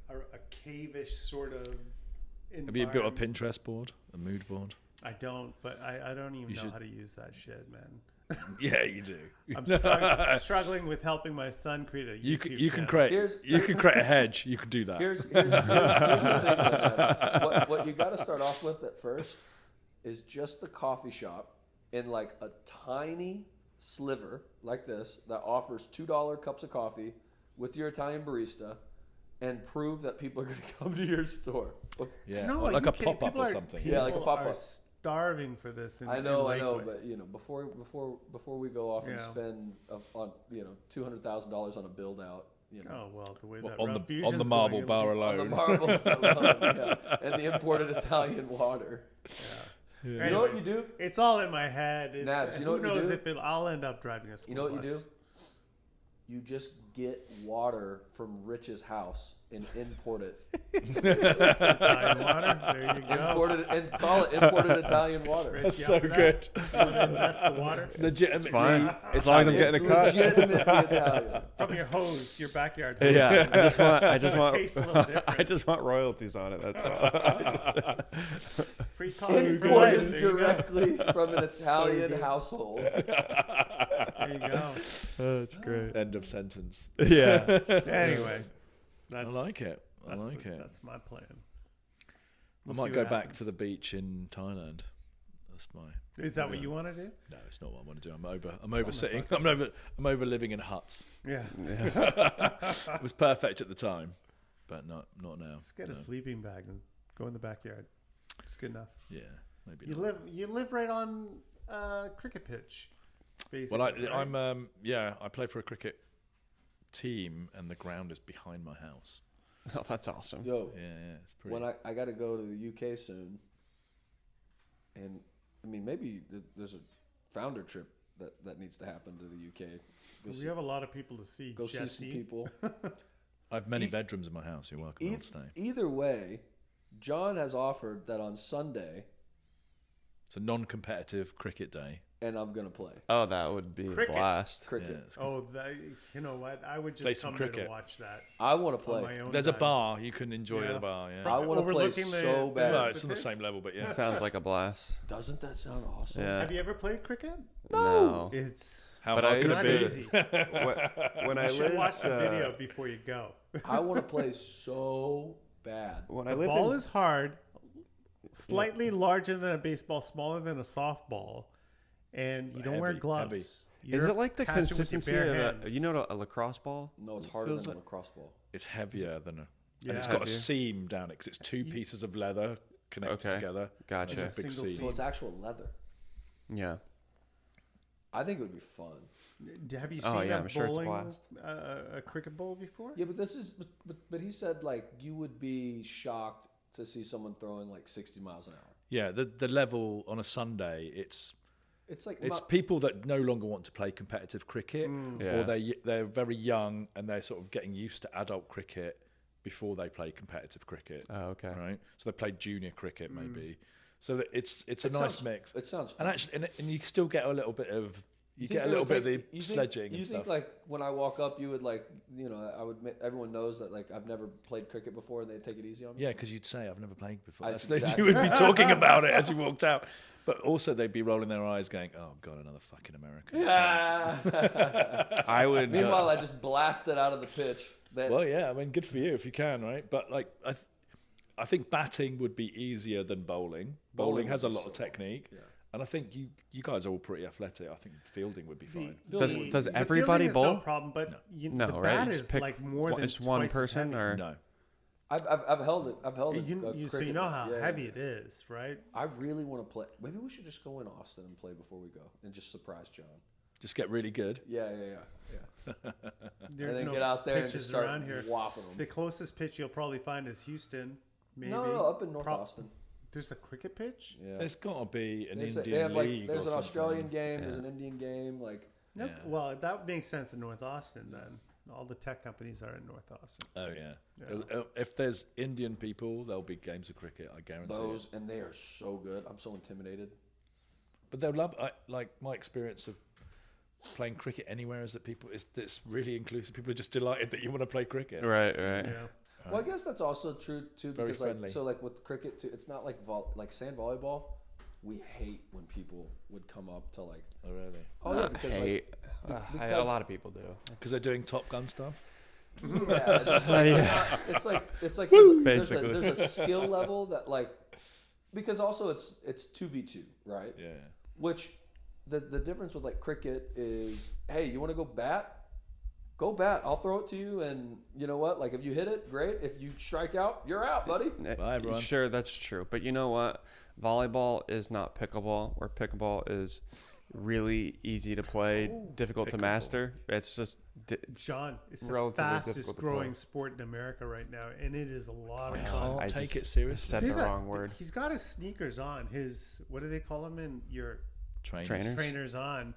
a cave-ish sort of. Have you built a environment. Pinterest board, a mood board? I don't, but I don't even You know should- how to use that shit, man. Yeah, you do. I'm struggling with helping my son create a YouTube You can you can channel. create Here's- you can create a hedge. You can do that. Here's the thing. What you got to start off with at first is just the coffee shop in like a tiny sliver like this that offers $2 cups of coffee with your Italian barista, and prove that people are going to come to your store. Yeah, No, or like you a can't- pop up people or are- something. Yeah, like a people pop-up. are starving for this. I know, but you know, before we go off and Yeah. spend on $200,000 on a build out, you know. Oh well, the way Well, that on the Fusion's marble going, bar On the alone. marble, yeah, and the imported Italian water. Yeah. You know what you do? It's all in my head. It's, Nabs, you know who what you knows do? if I'll end up driving a school You know what you bus. do? You just get water from Rich's house and import it. Italian water. There you go. Import it and call it imported Italian water. Rich, That's you so up for that? good. You wanna invest the water Legitimately, Fine. As long as I'm It's getting a cut. legitimately Italian. from your hose, your backyard. Yeah. I just want Tastes a little different. I just want royalties on it. That's all. Free coffee for life. Imported There you go. directly from an Italian good. household. There you go. That's great. End of sentence. Yeah. Anyway, I that's, like it. I that's like it. That's my plan. I We'll might see go what back to the happens. beach in Thailand. That's my. Is that what you want to do? No, it's not what I want to do. I'm over sitting. I'm over living in huts. Yeah. It was perfect at the time, but not now. Just get no. a sleeping bag and go in the backyard. It's good enough. Yeah, maybe. You not. live right on cricket pitch. Basically, Well, right? I'm I play for a cricket team, and the ground is behind my house. Oh, that's awesome. Yo, Yeah, it's pretty. when I got to go to the UK soon, and I mean maybe there's a founder trip that needs to happen to the UK. Go we see, have a lot of people to see. go see Jesse. some people. I have many bedrooms in my house. You're welcome to stay. Either way, John has offered that on Sunday, It's a non-competitive cricket day. and I'm gonna play Oh, that would be Cricket. a blast. cricket. Yeah, it's good. Oh, you know what? I would Play just some come there to cricket. watch that. I want to On play. my own There's a time. bar. You can enjoy Yeah. the bar. Yeah. I want to play Overlooking the- so bad. Well, it's on the pitch? same level, but yeah. Sounds like a blast. Doesn't that sound awesome? Yeah. Have you ever played cricket? No. It's How But hard I could used it to- be? easy. When I You should lived, watch the video before you go. I want to play so bad. when I The lived ball in, is hard, slightly larger than a baseball, smaller than a softball, and you don't wear Heavy, gloves. heavy. is You're it like the catching with your consistency bare of hands. a, you know a lacrosse ball? No, it's harder Feels than a like- lacrosse ball. It's heavier than a. Yeah. And it's got a Heavier? seam down it because it's two pieces of leather connected Okay. together. Gotcha. There's a big Single seam. So it's actual leather. Yeah. I think it would be fun. Have you Oh, seen yeah, a I'm sure it's a bowling, blast. a cricket bowl before? Yeah, but this is, but he said like you would be shocked to see someone throwing like 60 miles an hour. Yeah, the level on a Sunday, it's It's it's people that no longer want to play competitive cricket, Yeah. or they're very young and they're sort of getting used to adult cricket before they play competitive cricket. Oh, okay. Right, so they play junior cricket maybe. So that it's a It nice sounds- mix, It sounds fun. and actually, and you still get a little bit of you think get a they little would bit of the take- you think- sledging You and think stuff. like when I walk up, you would like I would everyone knows that like I've never played cricket before and they'd take it easy on me. Yeah, because you'd say I've never played before. That's That's exactly- you would be talking about it as you walked out, but also they'd be rolling their eyes, going, "Oh God, another fucking American." I would. Meanwhile, I just blasted out of the pitch. That, Well, yeah, I mean, good for you if you can, right? But like, I think batting would be easier than bowling. Bowling has a would be lot of so- technique, yeah. and I think you guys are all pretty athletic. I think fielding would be fine. Does The everybody fielding is no bowl? problem, but No, the right? bat You is just pick like more than it's one twice as person heavy. or No, I've held it. I've held it. So you know how heavy it is, right? I really want to play. Maybe we should just go in Austin and play before we go, and just surprise John. Just get really good. Yeah. And There's then no get out there and pitches just start around here. whopping them. The closest pitch you'll probably find is Houston. Maybe. No, up in North Austin. There's a cricket pitch. Yeah. There's got to be an They Indian have league. there's or an Australian something. game. There's an Indian game. Like No, Yeah. well, that makes sense in North Austin then. All the tech companies are in North Austin. Oh yeah. Yeah. If there's Indian people, there'll be games of cricket. I guarantee. those, it. and they are so good. I'm so intimidated. But they'll love. Like my experience of playing cricket anywhere is that it's really inclusive. People are just delighted that you want to play cricket. Right. Yeah. Well, I guess that's also true too, Very because friendly. like with cricket too, it's not like like sand volleyball. We hate when people would come up to like, Oh really? oh yeah, because hate. A because- lot of people do. Because they're doing Top Gun stuff. yeah, it's just like, Yeah. it's like there's Basically. there's a skill level that like, because also it's 2v2, right? Yeah. Which the difference with like cricket is, hey, you want to go bat? Go bat. I'll throw it to you, and you know what? Like if you hit it, great. If you strike out, you're out, buddy. Bye, everyone. Sure, that's true. But you know what? Volleyball is not pickleball, where pickleball is really easy to play, difficult to pickleball. master. It's just John, it's the relatively fastest difficult to growing play. sport in America right now, and it is a lot of I fun. can't I take just it seriously. said Here's the a- wrong word. He's got his sneakers on. His, what do they call them in your Trainers? trainers on?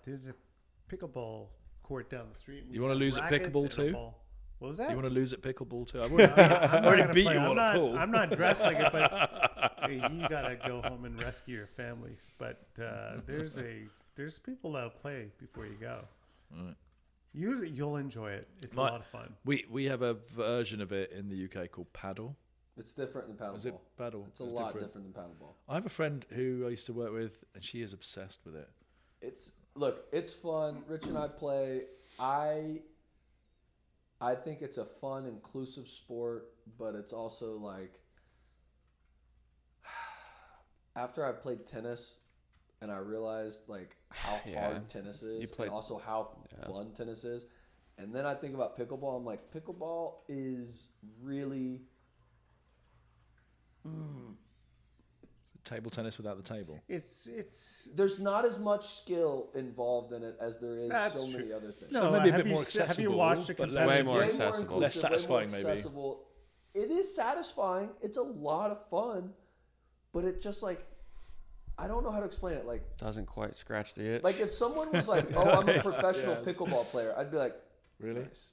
There's a pickleball court down the street. You wanna lose at Rackets pickleball and a too? ball. What was that? You want to lose at pickleball too? I've I'm already, not already gonna beat play. you I'm on not, a pool. I'm not dressed like it, but hey, you gotta go home and rescue your families. But there's people that'll play before you go. Right. You'll enjoy it. It's a My- lot of fun. We have a version of it in the UK called paddle. It's different than paddle Is it ball. paddle? It's a lot different than paddle ball. I have a friend who I used to work with, and she is obsessed with it. It's fun. Rich and I play. I think it's a fun, inclusive sport, but it's also like after I've played tennis and I realized like how Yeah. hard tennis is played- and also how fun tennis is. And then I think about pickleball. I'm like, pickleball is really Table tennis without the table. It's there's not as much skill involved in it as there is That's so many true. other things. So maybe a have bit you more Have you accessible, watched a but competitive Way more Way accessible. inclusive, Less satisfying, way more maybe. accessible. It is satisfying. It's a lot of fun, but it just like I don't know how to explain it. Like doesn't quite scratch the itch. Like if someone was like, "Oh, I'm a professional Yes. pickleball player," I'd be like, Really? "Nice."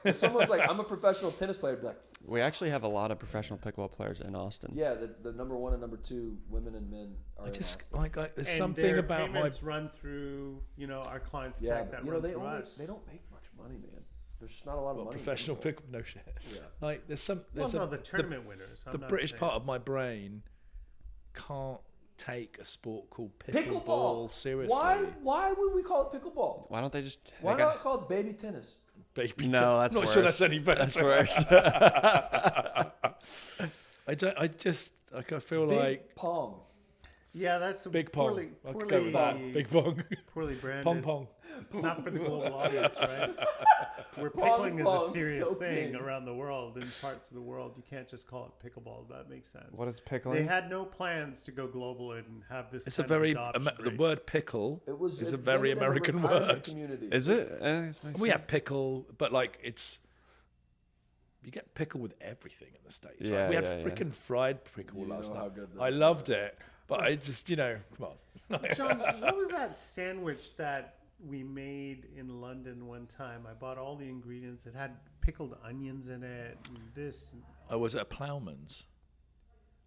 If someone's like, "I'm a professional tennis player," I'd be like, we actually have a lot of professional pickleball players in Austin. "Yeah, the number 1 and number 2 women and men are I in just Austin." there's and something their about my. payments run through our clients' Yeah, tech but, that you know run through they us. don't make much money, man. There's just not a lot of What, money. in professional pickleball. pick? No shit. Yeah. Like there's Well, there's no, the tournament winners. I'm the not British saying. part of my brain can't take a sport called pickleball, Pickleball. seriously. Why would we call it pickleball? Why don't they just Why take a- not call it baby tennis? Baby No, that's I'm not worse. sure that's any better. That's worse. I don't. I just like. I feel Big like pong. Yeah, that's big pong. poorly, I could poorly, go with that. Big pong. poorly branded. Pong pong. Not for the global audience, right? Where Pong pickling is pong, a serious no thing ping. around the world, in parts of the world. You can't just call it pickleball. That makes sense. What is They pickling? had no plans to go global and have this. It's a kind very of adoption the rate. word pickle It was is a invented very in the American retirement word. Community. Is it? We have pickle, but like it's you get pickle with everything in the States. Yeah, right? We had yeah, yeah. freaking fried pickle You last know how night. good I those loved are. it, but I just come on. John, what was that sandwich that we made in London one time? I bought all the ingredients. It had pickled onions in it. And this. Oh, was it a Plowman's?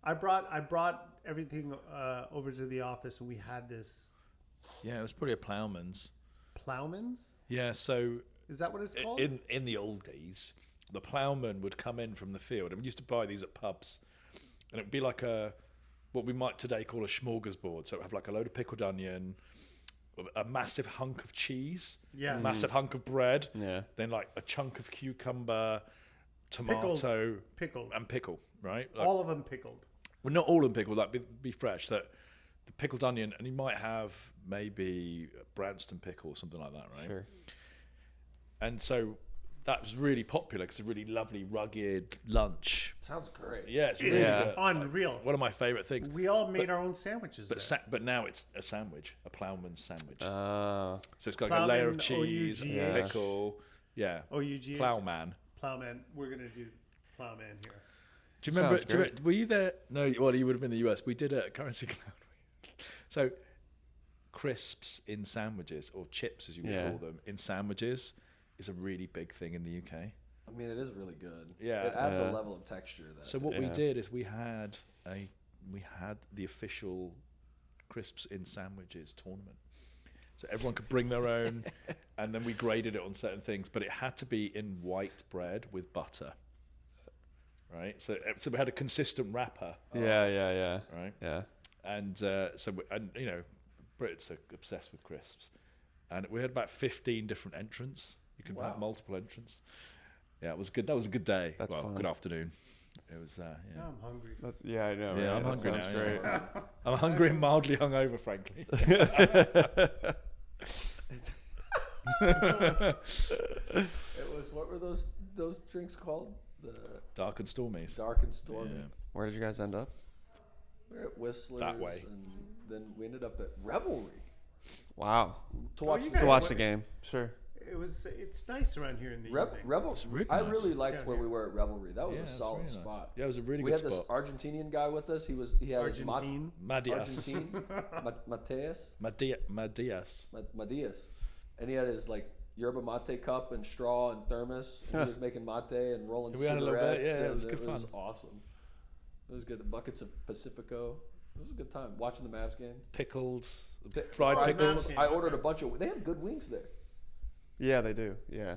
I brought everything over to the office, and we had this Yeah, it was probably a Plowman's. Plowman's. Yeah, so Is that what it's called? in the old days, the ploughman would come in from the field, and we used to buy these at pubs, and it'd be like what we might today call a smorgasbord. So it'd have like a load of pickled onion, a massive hunk of cheese, Yes. a massive hunk of bread, Yeah. then like a chunk of cucumber, tomato, Pickled. and pickle. Right, like, All of them pickled. well, not all of them pickled. Like be fresh. That the pickled onion, and you might have maybe Branston pickle or something like that, right? Sure. And so that was really popular because it's a really lovely, rugged lunch. Sounds great. Yeah, it's It really is good. unreal. One of my favorite things. We all made our own sandwiches. But there. but now it's a sandwich, a ploughman's sandwich. Uh, So it's got like a layer of Ploughman, cheese, and OUGH. pickle. Yeah, OUGH. ploughman. Plowman. We're gonna do plowman here. Do you remember? Sounds great. Were you there? No, well, you would have been in the US. We did a Currency Cloud week. So, crisps in sandwiches, or chips as you would Yeah. call them, in sandwiches is a really big thing in the UK. I mean, it is really good. Yeah. It adds Yeah. a level of texture. That So what we Yeah. did is we had the official crisps in sandwiches tournament. So everyone could bring their own, and then we graded it on certain things, but it had to be in white bread with butter. Right? So we had a consistent wrapper, yeah. right? Yeah. And you know, Brits are obsessed with crisps, and we had about 15 different entrants. You can Wow. have multiple entrants. Yeah, it was good. That was a good day. That's well, fun. good afternoon. It was yeah. Now I'm hungry. Yeah, I know. Yeah, right? I'm That hungry sounds now, Great. yeah. I'm hungry and mildly hungover, frankly. it was. What were those drinks called? The Dark and stormy. dark and stormy. Yeah. Where did you guys end up? We were at Whistler's. That way. And then we ended up at Revelry Wow. to watch you the guys To watch went- the game. Sure. It's nice around here in the evening. Revelry. It's really I nice. really liked Down where here. we were at Revelry. That was Yeah, a it's solid really nice. spot. Yeah, it was a really We good had this spot. Argentinian guy with us. He had his Argentine. Madias. Argentine, Mateus, Madias. Madias, and he had his like yerba mate cup and straw and thermos, and he was making mate and rolling We had a little bit, cigarettes. yeah, it and was good It was fun. awesome. It was good. The buckets of Pacifico. It was a good time watching the Mavs game. Pickles. Pi- Fried Fried pickles. Mavs game. I ordered a bunch of. They have good wings there. Yeah, they do. Yeah.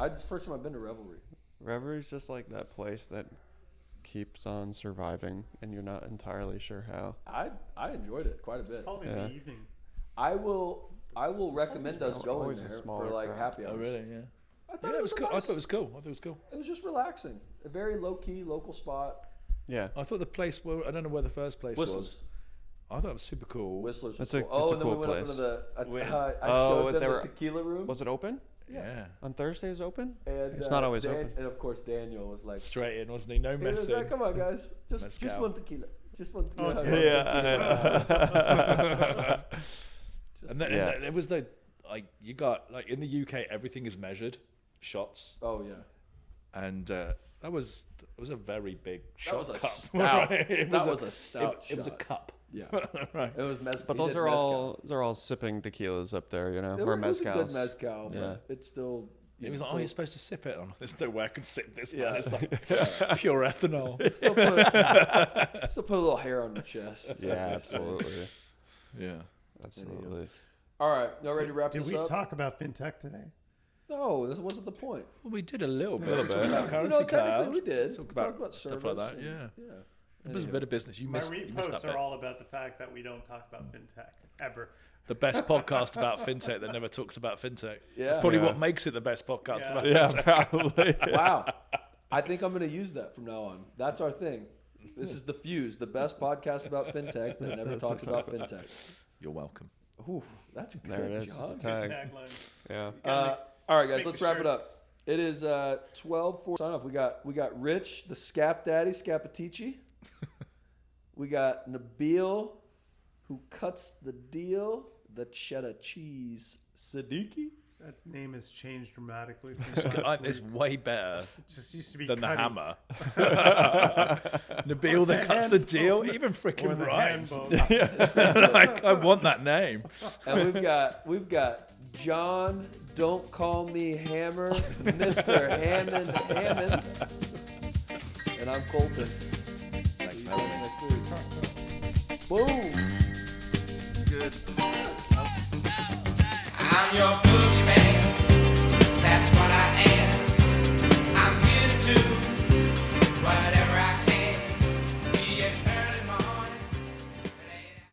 It's the first time I've been to Revelry. Revery's just like that place that keeps on surviving, and you're not entirely sure how. I enjoyed it quite a It's bit. probably Yeah. the evening. I will recommend us going always a there smaller for like crowd. happy hours. Oh, really? Yeah. I thought Yeah, it was a cool. I nice- thought it was cool. I thought it was cool. It was just relaxing. A very low key local spot. Yeah. I thought the place. Well, I don't know where the first place was. Whistler's. I thought it was super cool. Whistler's. It's was a- cool. Oh, it's a and then cool we went up place. into the. Wait. I Oh, showed them they the were- tequila room. Was it open? Yeah. On Thursdays open? And, It's not always Dan- open. And of course, Daniel was like, Straight in, wasn't he? No he was messing. like, "Come on, guys, just Mezcal. one tequila, just one Oh, tequila." Yeah. And then Yeah. and it was the like you got like in the UK everything is measured shots, Oh yeah, and that was a very big shot that was a cup. stout. Right? It That was was a stout. it was a shot. cup. Yeah, Right. it was mezcal. But those are all sipping tequilas up there, you know, or It was a good mezcals. mezcal, Yeah. but it's still. It was like, oh, you're supposed to sip it. There's no way I can sip this, Yeah. man. It's like pure ethanol. still put a little hair on your chest. Yeah, absolutely. Yeah. Absolutely. All right, y'all ready to wrap Did this we up? talk about fintech today? No, this wasn't the point. Well, we did a little bit. Little We talked bit. about You Currency know, technically Cloud. we did. Talk We about talked about stuff like service that. and- Yeah. yeah. It was a bit of business. You My missed that reposts bit. are all about the fact that we don't talk about fintech ever. The best podcast about fintech that never talks about fintech. Yeah. It's probably Yeah. what makes it the best podcast Yeah. about Yeah, fintech. probably. Wow. I think I'm going to use that from now on. That's our thing. This is The Fuse, the best podcast about fintech that never talks about fintech. You're welcome. Ooh, that's good, There it is. John. It's a tag. Tagline. Yeah. All right, guys, Make let's the wrap it up. shirts. It is 12:04. Sign off. We got Rich, the Scap Daddy, Scapatici. We got Nabil, who cuts the deal, the cheddar cheese Siddiqui. That name has changed dramatically since last It's week. way better It just used to be than the Cuddy. hammer. Nabil that cuts the deal, even Or freaking the rhymes. handbook. Like, I want that name. And we've got John, don't call me Hammer, Mr. Hammond. And I'm Colton. Thanks for having me. Next week. Boom. I'm your